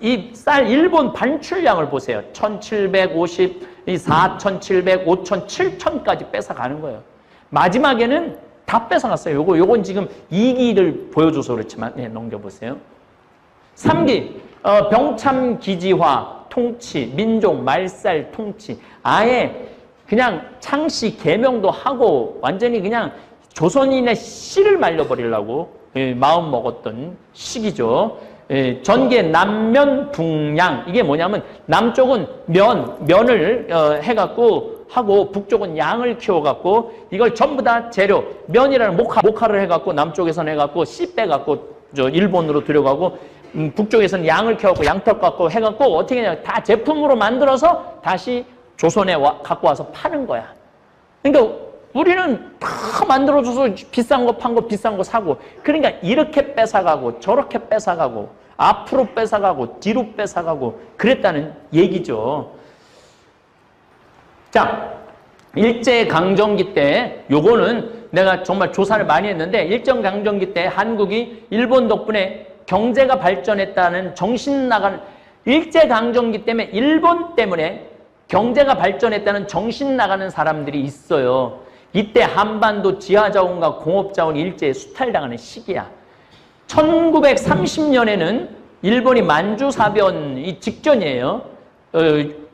이 쌀 일본 반출량을 보세요. 1750, 4700, 5000, 7000까지 뺏어가는 거예요. 마지막에는 다 뺏어갔어요. 요건 지금 2기를 보여줘서 그렇지만, 네, 넘겨보세요. 3기, 병참기지화, 통치, 민족, 말살, 통치. 아예 그냥 창씨 개명도 하고 완전히 그냥 조선인의 씨를 말려버리려고 마음 먹었던 시기죠. 전개 남면 북양. 이게 뭐냐면 남쪽은 면을 해갖고 하고 북쪽은 양을 키워갖고 이걸 전부 다 재료 면이라는 목화를 해갖고 남쪽에서는 해갖고 씨 빼갖고 일본으로 들여가고 북쪽에서는 양을 키워갖고 양털 갖고 해갖고 어떻게 하냐 다 제품으로 만들어서 다시 조선에 갖고 와서 파는 거야. 그러니까 우리는 다 만들어줘서 비싼 거 판 거 비싼 거 사고, 그러니까 이렇게 뺏어가고 저렇게 뺏어가고 앞으로 뺏어가고 뒤로 뺏어가고 그랬다는 얘기죠. 자, 일제강점기 때 요거는 내가 정말 조사를 많이 했는데 일제강점기 때 한국이 일본 덕분에 경제가 발전했다는 정신 나간, 일제강점기 때문에 일본 때문에 경제가 발전했다는 정신 나가는 사람들이 있어요. 이때 한반도 지하자원과 공업자원이 일제에 수탈당하는 시기야. 1930년에는 일본이 만주사변이 직전이에요.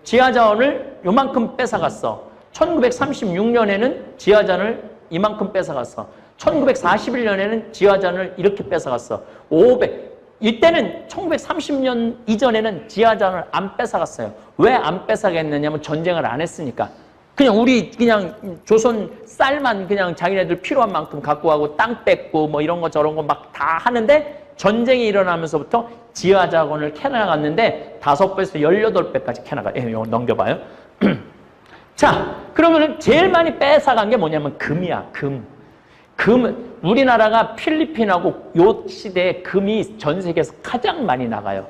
지하자원을 요만큼 뺏어갔어. 1936년에는 지하자원을 이만큼 뺏어갔어. 1941년에는 지하자원을 이렇게 뺏어갔어. 500. 이때는 1930년 이전에는 지하자원을 안 뺏어갔어요. 왜 안 뺏어갔느냐면 전쟁을 안 했으니까. 그냥 우리 그냥 조선 쌀만 그냥 자기네들 필요한 만큼 갖고 가고 땅 뺏고 뭐 이런 거 저런 거 막 다 하는데 전쟁이 일어나면서부터 지하자원을 캐나갔는데 5배에서 18배까지 캐나가. 이거 넘겨봐요. 자, 그러면은 제일 많이 뺏어간 게 뭐냐면 금이야, 금. 금, 우리나라가 필리핀하고 요 시대에 금이 전 세계에서 가장 많이 나가요.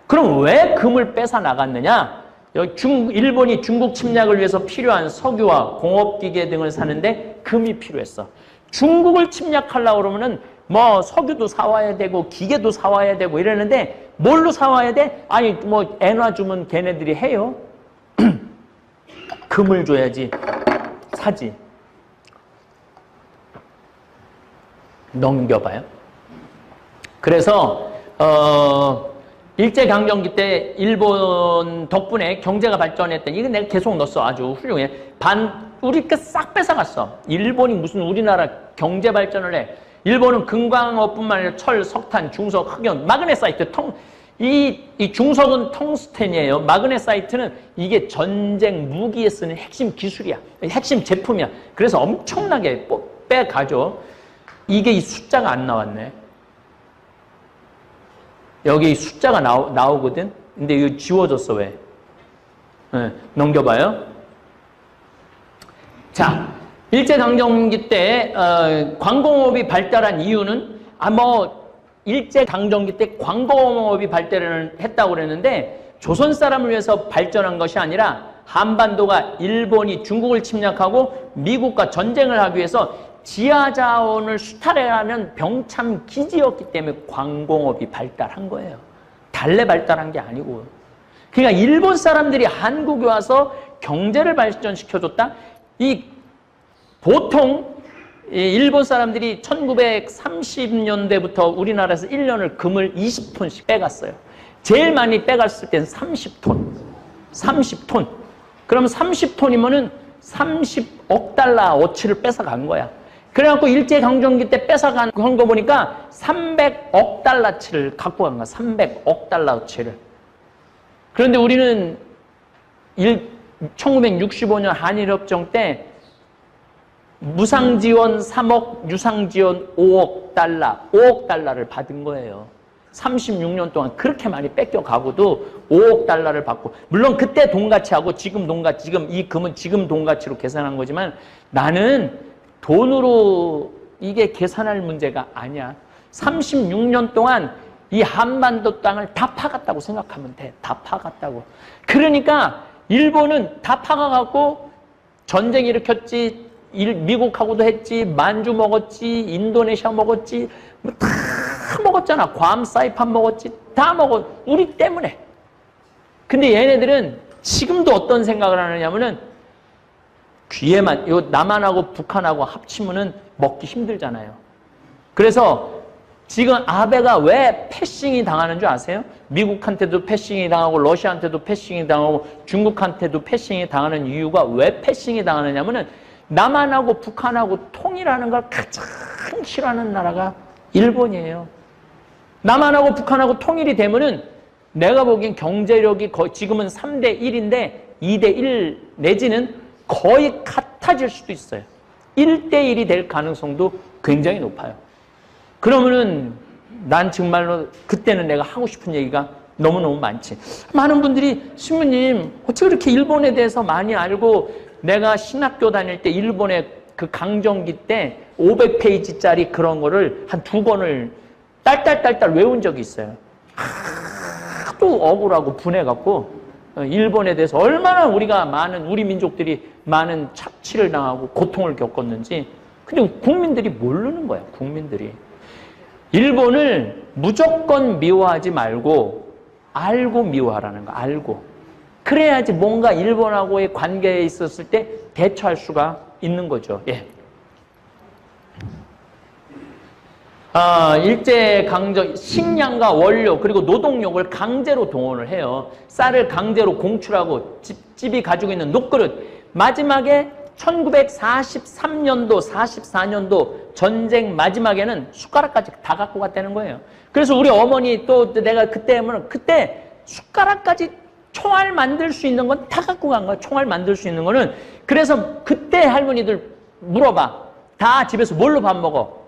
그럼 왜 금을 뺏어 나갔느냐? 일본이 중국 침략을 위해서 필요한 석유와 공업기계 등을 사는데 금이 필요했어. 중국을 침략하려고 그러면은 뭐 석유도 사와야 되고 기계도 사와야 되고 이러는데 뭘로 사와야 돼? 아니 뭐 엔화 주면 걔네들이 해요. 금을 줘야지 사지. 넘겨봐요. 그래서 일제강점기 때 일본 덕분에 경제가 발전했던, 이거 내가 계속 넣었어. 아주 훌륭해. 우리 싹 뺏어갔어. 일본이 무슨 우리나라 경제 발전을 해. 일본은 금광업뿐만 아니라 철, 석탄, 중석, 흑연, 마그네사이트, 이 중석은 텅스텐이에요. 마그네사이트는 이게 전쟁 무기에 쓰는 핵심 기술이야. 핵심 제품이야. 그래서 엄청나게 빼가죠. 이게 이 숫자가 안 나왔네. 여기 숫자가 나오거든? 근데 이거 지워졌어, 왜? 네, 넘겨봐요. 자, 일제강점기 때, 광공업이 발달한 이유는, 일제강점기 때 광공업이 발달을 했다고 그랬는데, 조선 사람을 위해서 발전한 것이 아니라, 한반도가 일본이 중국을 침략하고 미국과 전쟁을 하기 위해서 지하자원을 수탈해가는 병참 기지였기 때문에 광공업이 발달한 거예요. 달래 발달한 게 아니고. 그러니까 일본 사람들이 한국에 와서 경제를 발전시켜줬다? 보통 일본 사람들이 1930년대부터 우리나라에서 1년을 금을 20톤씩 빼갔어요. 제일 많이 빼갔을 때는 30톤. 30톤. 그러면 30톤이면은 30억 달러 어치를 뺏어간 거야. 그래갖고 일제강점기 때 뺏어간 거 보니까 300억 달러치를 갖고 간 거야. 300억 달러치를. 그런데 우리는 1965년 한일협정 때 무상지원 3억, 유상지원 5억 달러, 5억 달러를 받은 거예요. 36년 동안 그렇게 많이 뺏겨가고도 5억 달러를 받고, 물론 그때 돈가치하고 지금 돈가치, 지금 이 금은 지금 돈가치로 계산한 거지만 나는 돈으로 이게 계산할 문제가 아니야. 36년 동안 이 한반도 땅을 다 파갔다고 생각하면 돼. 다 파갔다고. 그러니까 일본은 다 파가갖고 전쟁 일으켰지, 미국하고도 했지, 만주 먹었지, 인도네시아 먹었지, 뭐 다 먹었잖아. 괌, 사이판 먹었지. 다 먹어. 우리 때문에. 근데 얘네들은 지금도 어떤 생각을 하느냐면은 귀에만, 요 남한하고 북한하고 합치면은 먹기 힘들잖아요. 그래서 지금 아베가 왜 패싱이 당하는 줄 아세요? 미국한테도 패싱이 당하고 러시아한테도 패싱이 당하고 중국한테도 패싱이 당하는 이유가 왜 패싱이 당하느냐면은 남한하고 북한하고 통일하는 걸 가장 싫어하는 나라가 일본이에요. 남한하고 북한하고 통일이 되면은 내가 보기엔 경제력이 거의 지금은 3대 1인데 2대 1 내지는 거의 같아질 수도 있어요. 1대 1이 될 가능성도 굉장히 높아요. 그러면은 난 정말로 그때는 내가 하고 싶은 얘기가 너무너무 많지. 많은 분들이 신부님 어떻게 그렇게 일본에 대해서 많이 알고, 내가 신학교 다닐 때 일본의 그 강점기 때 500페이지짜리 그런 거를 한 2권을 딸딸딸딸 외운 적이 있어요. 하도 억울하고 분해갖고 일본에 대해서 얼마나 우리가 많은, 우리 민족들이 많은 착취를 당하고 고통을 겪었는지. 근데 국민들이 모르는 거야. 국민들이. 일본을 무조건 미워하지 말고 알고 미워하라는 거. 알고. 그래야지 뭔가 일본하고의 관계에 있었을 때 대처할 수가 있는 거죠. 예. 일제강점, 식량과 원료 그리고 노동력을 강제로 동원을 해요. 쌀을 강제로 공출하고 집이 가지고 있는 녹그릇. 마지막에 1943년도, 44년도 전쟁 마지막에는 숟가락까지 다 갖고 갔다는 거예요. 그래서 우리 어머니 또 내가 그때 숟가락까지 총알 만들 수 있는 건 다 갖고 간 거야. 총알 만들 수 있는 거는. 그래서 그때 할머니들 물어봐. 다 집에서 뭘로 밥 먹어?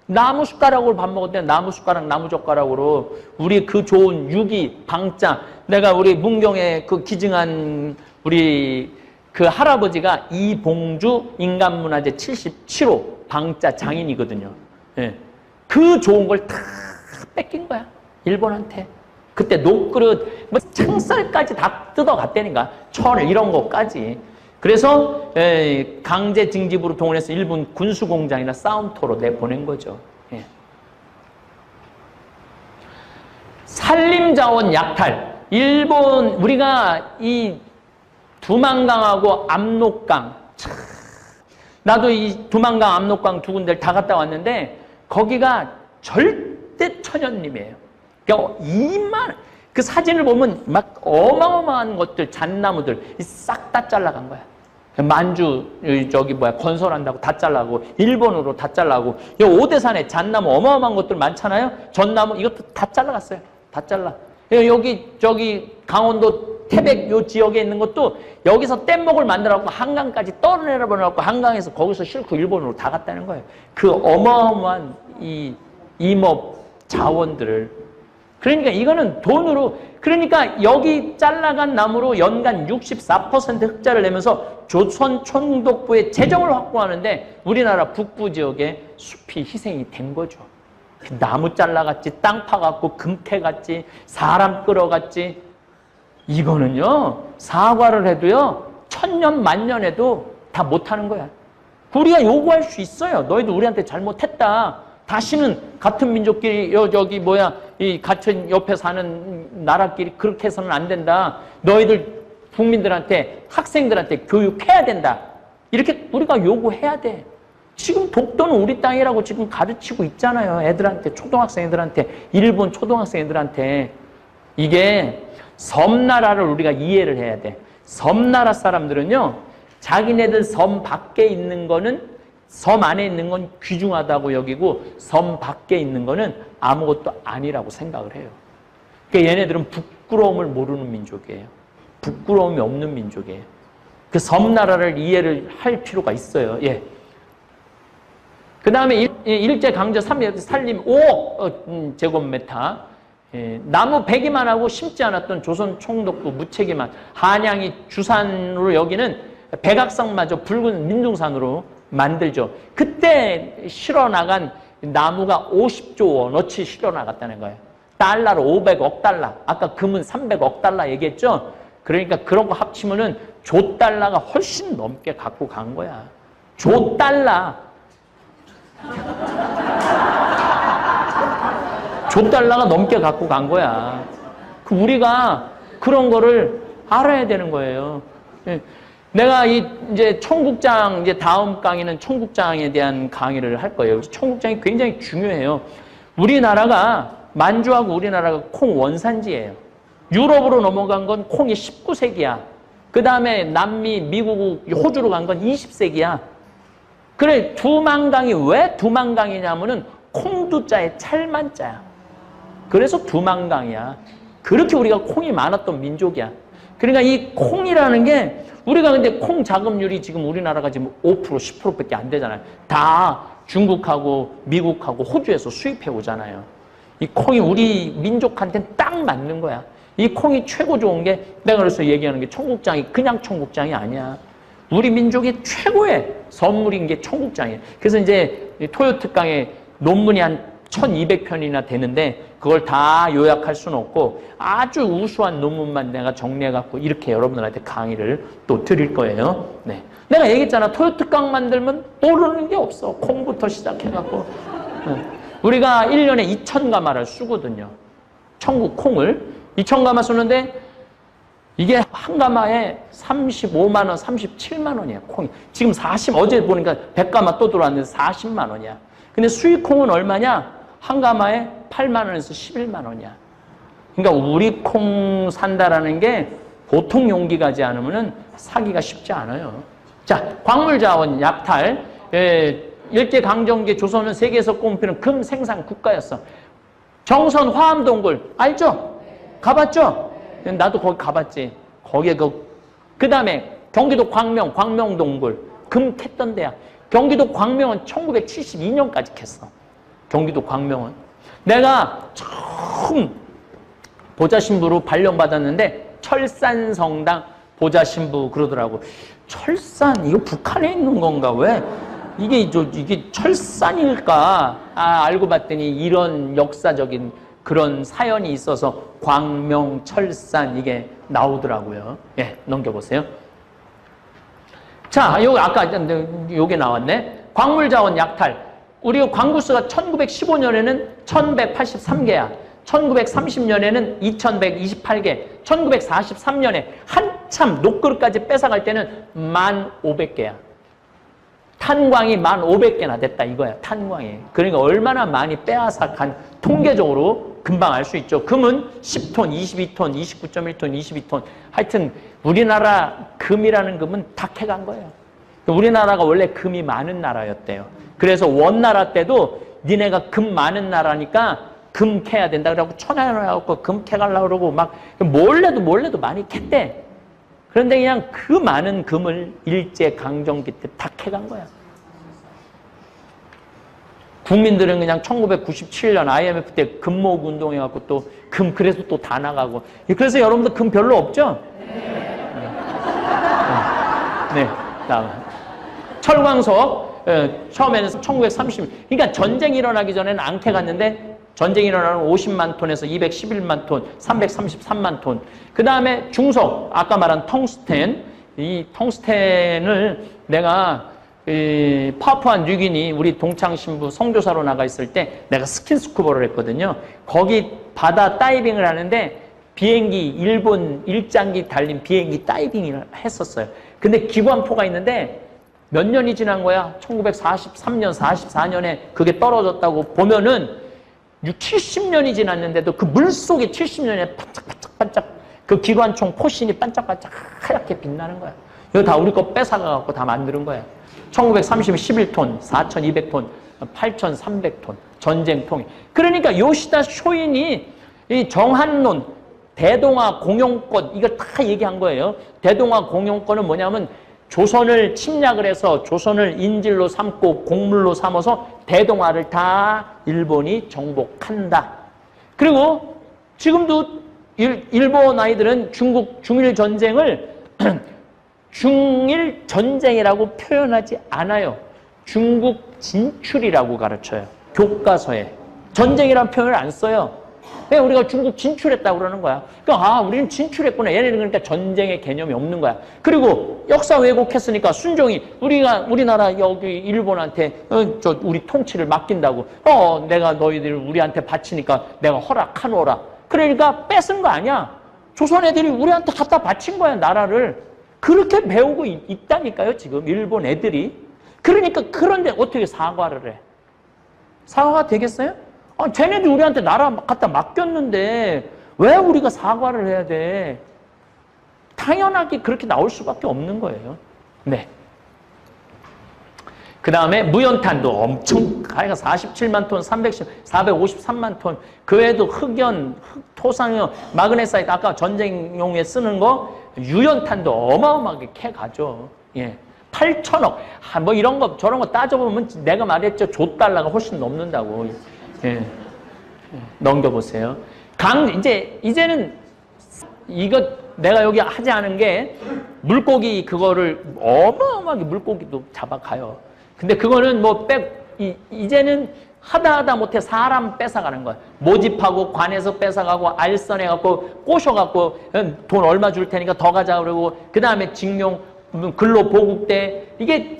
나무 숟가락으로 밥 먹었대. 나무 숟가락, 나무 젓가락으로. 우리 그 좋은 유기, 방자. 내가 우리 문경에 그 기증한 우리 그 할아버지가 이봉주 인간문화재 77호 방자 장인이거든요. 예. 그 좋은 걸 다 뺏긴 거야. 일본한테. 그때 녹그릇, 뭐 창살까지 다 뜯어갔다니까. 철 이런 거까지. 그래서 강제 징집으로 동원해서 일본 군수공장이나 싸움터로 내보낸 거죠. 예. 산림자원 약탈. 일본, 우리가 이 두만강하고 압록강. 나도 이 두만강, 압록강 두 군데를 다 갔다 왔는데 거기가 절대 천연림이에요. 그러니까 그 사진을 보면 막 어마어마한 것들, 잣나무들 싹 다 잘라간 거야. 만주 건설한다고 다 잘라고, 일본으로 다 잘라고. 여기 오대산에 잣나무 어마어마한 것들 많잖아요. 전나무 이것도 다 잘라갔어요. 다 잘라. 여기 강원도 태백 요 지역에 있는 것도 여기서 뗏목을 만들어갖고 한강까지 떠내려보내갖고 한강에서 거기서 싣고 일본으로 다 갔다는 거예요. 그 어마어마한 이 임업 자원들을. 그러니까 이거는 돈으로, 그러니까 여기 잘라간 나무로 연간 64% 흑자를 내면서 조선 총독부의 재정을 확보하는데 우리나라 북부 지역에 숲이 희생이 된 거죠. 나무 잘라갔지, 땅 파갖고 금 캐갔지, 사람 끌어갔지. 이거는요, 사과를 해도요, 1000년 만년 해도 다 못하는 거야. 우리가 요구할 수 있어요. 너희도 우리한테 잘못했다. 다시는 같은 민족끼리 이 같은 옆에 사는 나라끼리 그렇게 해서는 안 된다. 너희들 국민들한테, 학생들한테 교육해야 된다. 이렇게 우리가 요구해야 돼. 지금 독도는 우리 땅이라고 지금 가르치고 있잖아요. 애들한테, 초등학생들한테, 일본 초등학생들한테. 이게 섬나라를 우리가 이해를 해야 돼. 섬나라 사람들은요, 자기네들 섬 밖에 있는 거는, 섬 안에 있는 건 귀중하다고 여기고 섬 밖에 있는 거는 아무것도 아니라고 생각을 해요. 그러니까 얘네들은 부끄러움을 모르는 민족이에요. 부끄러움이 없는 민족이에요. 그 섬나라를 이해를 할 필요가 있어요. 예. 그 다음에 일제강점 살림 5억 제곱미터. 예. 나무 100이만 하고 심지 않았던 조선 총독부 무책임한 한양이 주산으로 여기는 백악산마저 붉은 민둥산으로 만들죠. 그때 실어나간 나무가 50조 원어치 실어나갔다는 거예요. 달러로 500억 달러. 아까 금은 300억 달러 얘기했죠. 그러니까 그런 거 합치면은 조 달러가 훨씬 넘게 갖고 간 거야. 조 달러. 조 달러가 넘게 갖고 간 거야. 우리가 그런 거를 알아야 되는 거예요. 내가 이제 청국장, 이제 다음 강의는 청국장에 대한 강의를 할 거예요. 청국장이 굉장히 중요해요. 우리나라가, 만주하고 우리나라가 콩 원산지예요. 유럽으로 넘어간 건 콩이 19세기야. 그 다음에 남미, 미국, 호주로 간 건 20세기야. 그래, 두만강이 왜 두만강이냐면은 콩두자에 찰만자야. 그래서 두만강이야. 그렇게 우리가 콩이 많았던 민족이야. 그러니까 이 콩이라는 게 우리가 근데 콩 자급률이 지금 우리나라가 지금 5%, 10%밖에 안 되잖아요. 다 중국하고 미국하고 호주에서 수입해 오잖아요. 이 콩이 우리 민족한테는 딱 맞는 거야. 이 콩이 최고 좋은 게 내가 그래서 얘기하는 게 청국장이 그냥 청국장이 아니야. 우리 민족의 최고의 선물인 게 청국장이에요. 그래서 이제 토요특강에 논문이 한 1200편이나 되는데 그걸 다 요약할 수는 없고 아주 우수한 논문만 내가 정리해갖고 이렇게 여러분들한테 강의를 또 드릴 거예요. 네. 내가 얘기했잖아. 토요특강 만들면 모르는 게 없어. 콩부터 시작해갖고. 우리가 1년에 2000가마를 쓰거든요. 청국 콩을. 2000가마 쓰는데 이게 한 가마에 35만 원, 37만 원이야, 콩이. 지금 어제 보니까 100가마 또 들어왔는데 40만 원이야. 근데 수입콩은 얼마냐? 한 가마에 8만 원에서 11만 원이야. 그러니까 우리 콩 산다라는 게 보통 용기 가지 않으면 사기가 쉽지 않아요. 자, 광물자원 약탈. 일제강점기 조선은 세계에서 꼽히는 금 생산 국가였어. 정선 화암동굴 알죠? 가봤죠? 나도 거기 가봤지. 거기에 그 다음에 경기도 광명동굴 금 캤던 데야. 경기도 광명은 1972년까지 캤어. 경기도 광명은. 내가 처음 보좌신부로 발령받았는데 철산성당 보좌신부 그러더라고. 철산 이거 북한에 있는 건가? 왜 이게 철산일까? 알고 봤더니 이런 역사적인 그런 사연이 있어서 광명, 철산 이게 나오더라고요. 예, 넘겨보세요. 자, 여기 아까 요게 나왔네. 광물자원 약탈. 우리 광구수가 1915년에는 1183개야. 1930년에는 2128개. 1943년에 한참 녹그릇까지 뺏어갈 때는 1500개야. 탄광이 1500개나 됐다 이거야. 탄광이. 그러니까 얼마나 많이 빼앗아 간 통계적으로 금방 알 수 있죠. 금은 10톤, 22톤, 29.1톤, 22톤. 하여튼 우리나라 금이라는 금은 다 캐간 거예요. 우리나라가 원래 금이 많은 나라였대요. 그래서 원나라 때도 니네가 금 많은 나라니까 금 캐야 된다 그러고 천안해갖고 금 캐가려고 그러고 막 몰래도 많이 캤대. 그런데 그냥 그 많은 금을 일제강점기 때 다 캐간 거야. 국민들은 그냥 1997년 IMF 때 금모으고 운동해갖고 또 그래서 또 다 나가고. 그래서 여러분들 금 별로 없죠? 네. 다음. 철광석. 처음에는 1930. 그러니까 전쟁이 일어나기 전에는 안 캐갔는데 전쟁이 일어나면 50만 톤에서 211만 톤, 333만 톤. 그 다음에 중석. 아까 말한 텅스텐. 이 텅스텐을 내가 파푸아 뉴기니 우리 동창신부 선교사로 나가 있을 때 내가 스킨스쿠버를 했거든요. 거기 바다 다이빙을 하는데 비행기 일본 일장기 달린 비행기 다이빙을 했었어요. 근데 기관포가 있는데 몇 년이 지난 거야? 1943년, 44년에 그게 떨어졌다고 보면은 70년이 지났는데도 그 물속에 70년에 반짝반짝 그 기관총 포신이 반짝반짝 하얗게 빛나는 거야. 이거 다 우리 거 뺏어가갖고 다 만드는 거야. 1930년 11톤, 4,200톤, 8,300톤 전쟁통이. 그러니까 요시다 쇼인이 이 정한론, 대동아 공용권 이걸 다 얘기한 거예요. 대동아 공용권은 뭐냐면 조선을 침략을 해서 조선을 인질로 삼고 곡물로 삼아서 대동아를 다 일본이 정복한다. 그리고 지금도 일본 아이들은 중일 전쟁을 중일 전쟁이라고 표현하지 않아요. 중국 진출이라고 가르쳐요. 교과서에. 전쟁이라는 표현을 안 써요. 그냥 우리가 중국 진출했다고 그러는 거야. 그러니까 우리는 진출했구나. 얘네는 그러니까 전쟁의 개념이 없는 거야. 그리고 역사 왜곡했으니까 순종이 우리나라 여기 일본한테 우리 통치를 맡긴다고. 내가 너희들 우리한테 바치니까 내가 허락하노라. 그러니까 뺏은 거 아니야. 조선 애들이 우리한테 갖다 바친 거야, 나라를. 그렇게 배우고 있다니까요, 지금 일본 애들이. 그러니까 그런데 어떻게 사과를 해? 사과가 되겠어요? 쟤네들 우리한테 나라 갖다 맡겼는데 왜 우리가 사과를 해야 돼? 당연하게 그렇게 나올 수밖에 없는 거예요. 네. 그 다음에 무연탄도 엄청, 가해가 47만 톤, 453만 톤, 그 외에도 흑연, 토상연, 마그네사이트, 아까 전쟁용에 쓰는 거, 유연탄도 어마어마하게 캐가죠. 예. 8천억. 뭐 이런 거, 저런 거 따져보면 내가 말했죠. 조달러가 훨씬 넘는다고. 예. 넘겨보세요. 이제는 이거 내가 여기 하지 않은 게 물고기 그거를 어마어마하게 물고기도 잡아가요. 근데 그거는 이제는 하다 못해 사람 뺏어가는 거야. 모집하고 관에서 뺏어가고 알선해갖고 꼬셔갖고 돈 얼마 줄 테니까 더 가자 그러고 그 다음에 징용 근로보국대 이게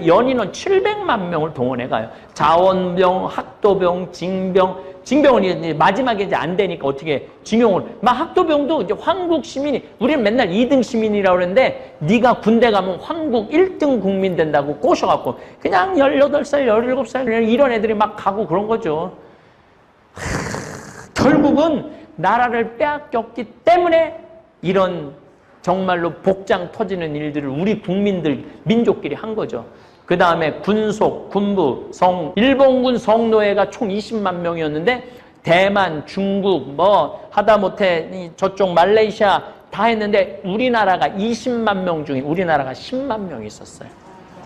연인원 700만 명을 동원해가요. 자원병, 학도병, 징병은 이제 마지막에 이제 안 되니까 어떻게 징용을 학도병도 이제 황국 시민이 우리는 맨날 2등 시민이라고 그러는데 네가 군대 가면 황국 1등 국민 된다고 꼬셔갖고 그냥 18살, 17살 이런 애들이 막 가고 그런 거죠. 결국은 나라를 빼앗겼기 때문에 이런 정말로 복장 터지는 일들을 우리 국민들, 민족끼리 한 거죠. 그 다음에 군속, 군부, 일본군 성노예가 총 20만 명이었는데 대만, 중국, 하다못해 저쪽 말레이시아 다 했는데 우리나라가 20만 명 중에 우리나라가 10만 명이 있었어요.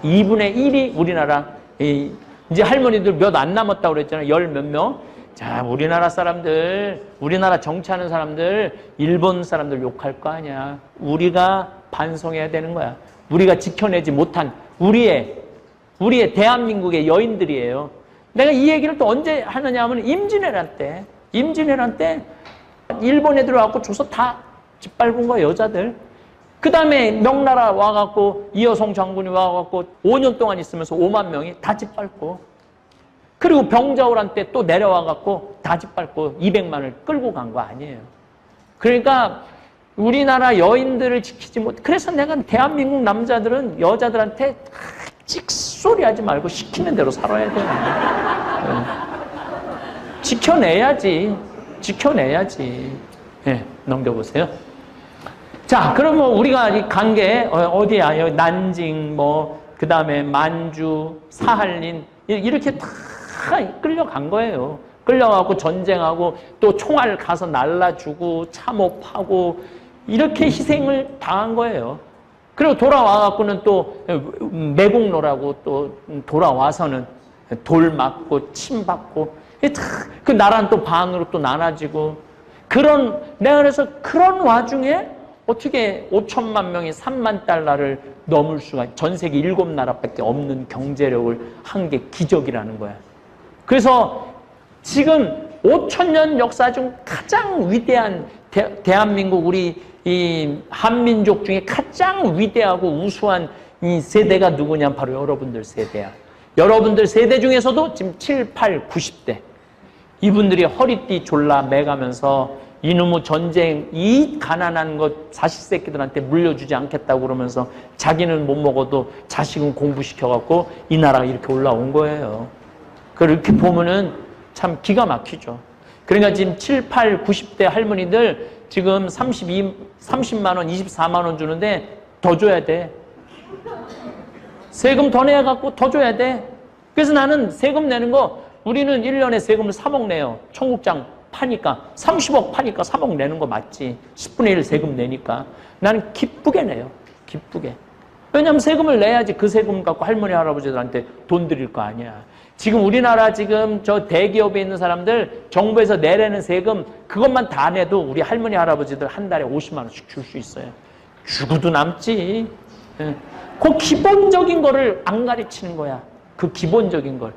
2분의 1이 우리나라, 이제 할머니들 몇 안 남았다고 그랬잖아요. 10 몇 명. 자, 우리나라 사람들, 우리나라 정치하는 사람들, 일본 사람들 욕할 거 아니야. 우리가 반성해야 되는 거야. 우리가 지켜내지 못한 우리의 대한민국의 여인들이에요. 내가 이 얘기를 또 언제 하느냐 하면 임진왜란 때 일본 애들 와갖고 줘서 다 짓밟은 거야, 여자들. 그 다음에 명나라 와갖고 이여성 장군이 와갖고 5년 동안 있으면서 5만 명이 다 짓밟고 그리고 병자호란 때 또 내려와갖고 다 짓밟고 200만을 끌고 간 거 아니에요. 그러니까 우리나라 여인들을 지키지 그래서 내가 대한민국 남자들은 여자들한테 찍소리 하지 말고 시키는 대로 살아야 돼요. 지켜내야지. 네, 넘겨보세요. 자, 그러면 우리가 간 게 어디야? 여기 난징, 그 다음에 만주, 사할린, 이렇게 다 끌려간 거예요. 끌려가고 전쟁하고 또 총알 가서 날라주고 참호하고 이렇게 희생을 당한 거예요. 그리고 돌아와갖고는 또 매국노라고 또 돌아와서는 돌 맞고 침 받고 그 나라는 또 반으로 또 나눠지고 내가 그래서 그런 와중에 어떻게 5천만 명이 3만 달러를 넘을 수가 전 세계 7나라밖에 없는 경제력을 한 게 기적이라는 거야. 그래서 지금 5천년 역사 중 가장 위대한 대한민국 우리 이 한민족 중에 가장 위대하고 우수한 이 세대가 누구냐 바로 여러분들 세대야. 여러분들 세대 중에서도 지금 7, 8, 90대 이분들이 허리띠 졸라 매가면서 이놈의 전쟁 이 가난한 것 자식새끼들한테 물려주지 않겠다고 그러면서 자기는 못 먹어도 자식은 공부시켜갖고 이 나라가 이렇게 올라온 거예요. 그렇게 보면은 참 기가 막히죠. 그러니까 지금 7, 8, 90대 할머니들 지금 30만 원, 24만 원 주는데 더 줘야 돼. 세금 더 내갖고 더 줘야 돼. 그래서 나는 세금 내는 거 우리는 1년에 세금을 3억 내요. 청국장 파니까 30억 파니까 3억 내는 거 맞지. 10분의 1 세금 내니까 나는 기쁘게 내요. 기쁘게. 왜냐하면 세금을 내야지 그 세금 갖고 할머니, 할아버지들한테 돈 드릴 거 아니야. 지금 우리나라 지금 저 대기업에 있는 사람들 정부에서 내라는 세금 그것만 다 내도 우리 할머니, 할아버지들 한 달에 50만 원씩 줄 수 있어요. 주고도 남지. 그 기본적인 거를 안 가르치는 거야. 그 기본적인 걸.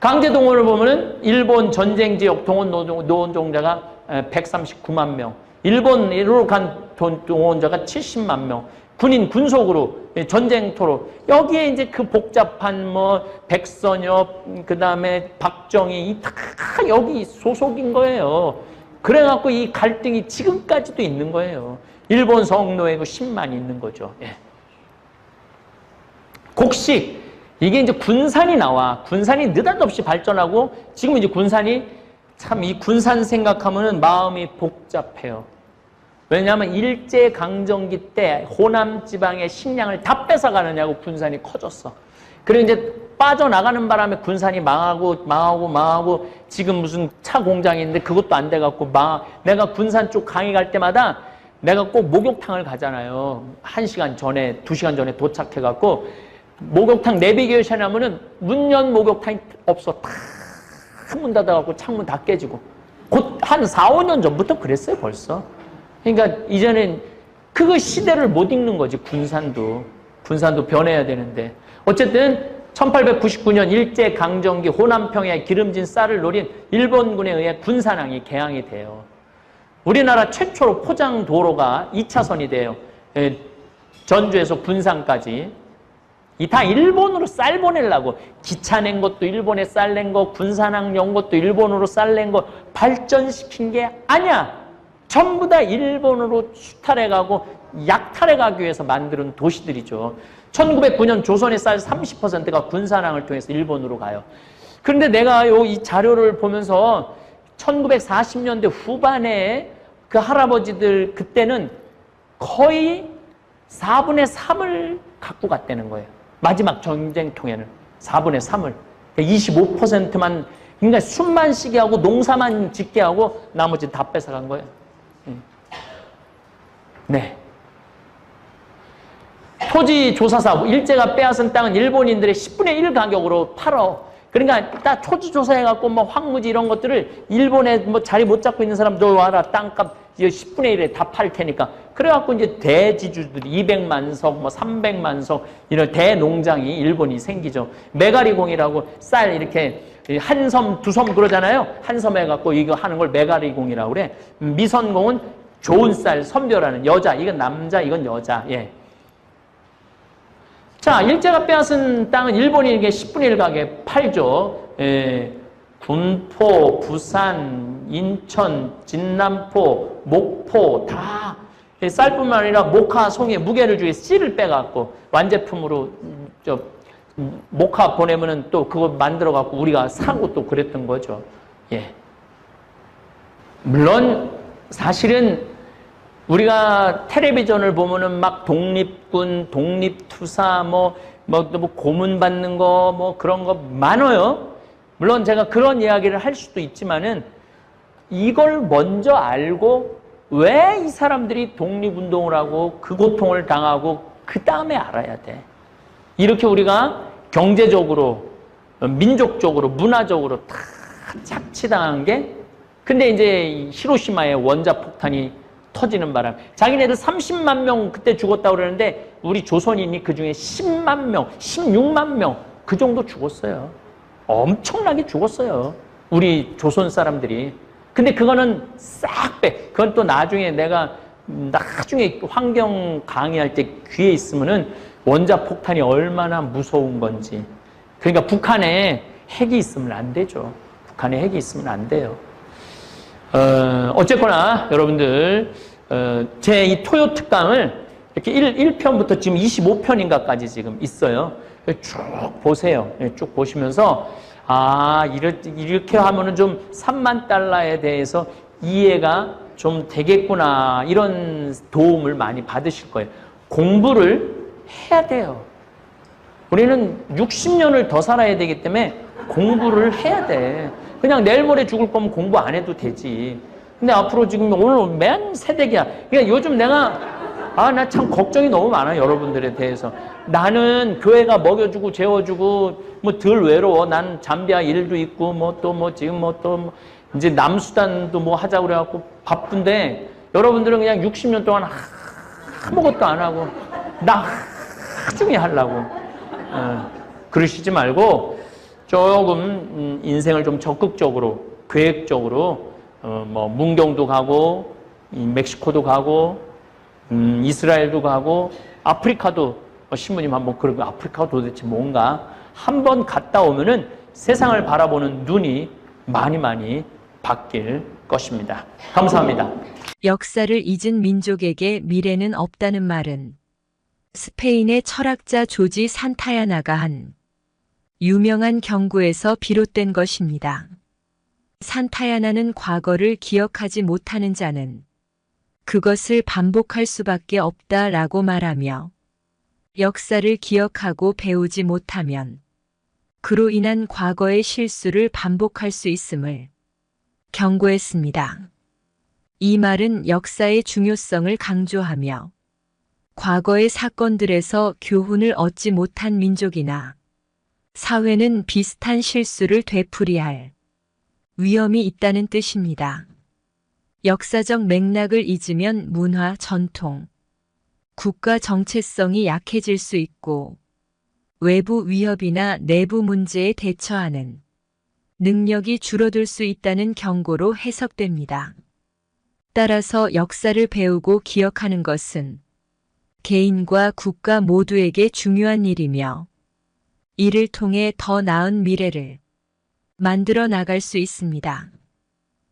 강제동원을 보면은 일본 전쟁 지역 동원 노동자가 139만 명, 일본으로 간 동원자가 70만 명, 군인 군속으로 전쟁터로 여기에 이제 그 복잡한 뭐 백선엽 그다음에 박정희 다 여기 소속인 거예요. 그래갖고 이 갈등이 지금까지도 있는 거예요. 일본 성노예고 10만 있는 거죠. 예. 곡식 이게 이제 군산이 나와. 군산이 느닷없이 발전하고 지금 이제 군산이 참 이 군산 생각하면은 마음이 복잡해요. 왜냐하면 일제강점기 때 호남 지방의 식량을 다 뺏어가느냐고 군산이 커졌어. 그리고 이제 빠져나가는 바람에 군산이 망하고 지금 무슨 차 공장이 있는데 그것도 안 돼갖고 내가 군산 쪽 강의 갈 때마다 내가 꼭 목욕탕을 가잖아요. 1시간 전에, 2시간 전에 도착해갖고 목욕탕 내비게이션 하면은 문 연 목욕탕이 없어. 다 문 닫아갖고 창문 다 깨지고. 곧 한 4, 5년 전부터 그랬어요, 벌써. 그러니까 이제는 그거 시대를 못 읽는 거지, 군산도. 군산도 변해야 되는데. 어쨌든 1899년 일제강점기 호남평야에 기름진 쌀을 노린 일본군에 의해 군산항이 개항이 돼요. 우리나라 최초로 포장 도로가 2차선이 돼요. 전주에서 군산까지. 이 다 일본으로 쌀 보내려고 기차 낸 것도 일본에 쌀 낸 거, 군산항 연 것도 일본으로 쌀 낸 거 발전시킨 게 아니야. 전부 다 일본으로 수탈해가고 약탈해가기 위해서 만드는 도시들이죠. 1909년 조선의 쌀 30%가 군산항을 통해서 일본으로 가요. 그런데 내가 이 자료를 보면서 1940년대 후반에 그 할아버지들 그때는 거의 4분의 3을 갖고 갔다는 거예요. 마지막 전쟁통에는 4분의 3을. 25%만, 그러니까 숨만 쉬게 하고 농사만 짓게 하고 나머지 다 뺏어간 거예요. 네. 토지조사사, 일제가 빼앗은 땅은 일본인들의 10분의 1 가격으로 팔어. 그러니까 딱 토지조사해갖고 뭐 황무지 이런 것들을 일본에 뭐 자리 못 잡고 있는 사람 너 와라. 땅값 10분의 1에 다 팔 테니까. 그래갖고 이제 대지주들이 200만 석, 뭐 300만 석 이런 대농장이 일본이 생기죠. 메가리공이라고 쌀 이렇게 한 섬, 두 섬 그러잖아요. 한 섬 해갖고 이거 하는 걸 메가리공이라고 그래. 미선공은 좋은 쌀, 선별하는 여자, 이건 남자, 이건 여자. 예. 자, 일제가 빼앗은 땅은 일본인에게 10분의 1 가격에 팔죠. 예. 군포, 부산, 인천, 진남포, 목포 다 쌀뿐만 아니라 모카, 송이, 무게를 주게 씨를 빼갖고 완제품으로 모카 보내면은 또 그거 만들어갖고 우리가 사고 또 그랬던 거죠. 예. 물론 사실은 우리가 텔레비전을 보면은 막 독립군, 독립투사, 뭐 고문 받는 거, 뭐 그런 거 많아요. 물론 제가 그런 이야기를 할 수도 있지만은 이걸 먼저 알고 왜 이 사람들이 독립운동을 하고 그 고통을 당하고 그 다음에 알아야 돼. 이렇게 우리가 경제적으로, 민족적으로, 문화적으로 다 착취당한 게 근데 이제 히로시마에 원자폭탄이 터지는 바람. 자기네들 30만 명 그때 죽었다고 그러는데 우리 조선인이 그중에 10만 명, 16만 명 그 정도 죽었어요. 엄청나게 죽었어요. 우리 조선 사람들이. 근데 그거는 싹 빼. 그건 또 나중에 내가 환경 강의할 때 귀에 있으면은 원자폭탄이 얼마나 무서운 건지. 그러니까 북한에 핵이 있으면 안 되죠. 북한에 핵이 있으면 안 돼요. 어쨌거나 여러분들 제 이 토요 특강을 이렇게 1편부터 지금 25편인가까지 지금 있어요. 쭉 보세요. 쭉 보시면서 이렇게 하면은 좀 3만 달러에 대해서 이해가 좀 되겠구나 이런 도움을 많이 받으실 거예요. 공부를 해야 돼요. 우리는 60년을 더 살아야 되기 때문에 공부를 해야 돼. 그냥 내일 모레 죽을 거면 공부 안 해도 되지. 근데 앞으로 지금 오늘 맨 새댁이야. 그러니까 요즘 내가 나 참 걱정이 너무 많아 여러분들에 대해서. 나는 교회가 먹여주고 재워주고 뭐 덜 외로워. 난 잠비아 일도 있고 뭐 또 뭐 지금 뭐 또 이제 남수단도 뭐 하자고 그래갖고 바쁜데 여러분들은 그냥 60년 동안 아무것도 안 하고 나 나중에 하려고 그러시지 말고 조금 인생을 좀 적극적으로 계획적으로 뭐 문경도 가고 멕시코도 가고 이스라엘도 가고 아프리카도 신부님 한번 그러고 아프리카가 도대체 뭔가 한번 갔다 오면은 세상을 바라보는 눈이 많이 바뀔 것입니다. 감사합니다. 역사를 잊은 민족에게 미래는 없다는 말은 스페인의 철학자 조지 산타야나가 한 유명한 경고에서 비롯된 것입니다. 산타야나는 과거를 기억하지 못하는 자는 그것을 반복할 수밖에 없다라고 말하며 역사를 기억하고 배우지 못하면 그로 인한 과거의 실수를 반복할 수 있음을 경고했습니다. 이 말은 역사의 중요성을 강조하며 과거의 사건들에서 교훈을 얻지 못한 민족이나 사회는 비슷한 실수를 되풀이할 위험이 있다는 뜻입니다. 역사적 맥락을 잊으면 문화, 전통, 국가 정체성이 약해질 수 있고 외부 위협이나 내부 문제에 대처하는 능력이 줄어들 수 있다는 경고로 해석됩니다. 따라서 역사를 배우고 기억하는 것은 개인과 국가 모두에게 중요한 일이며 이를 통해 더 나은 미래를 만들어 나갈 수 있습니다.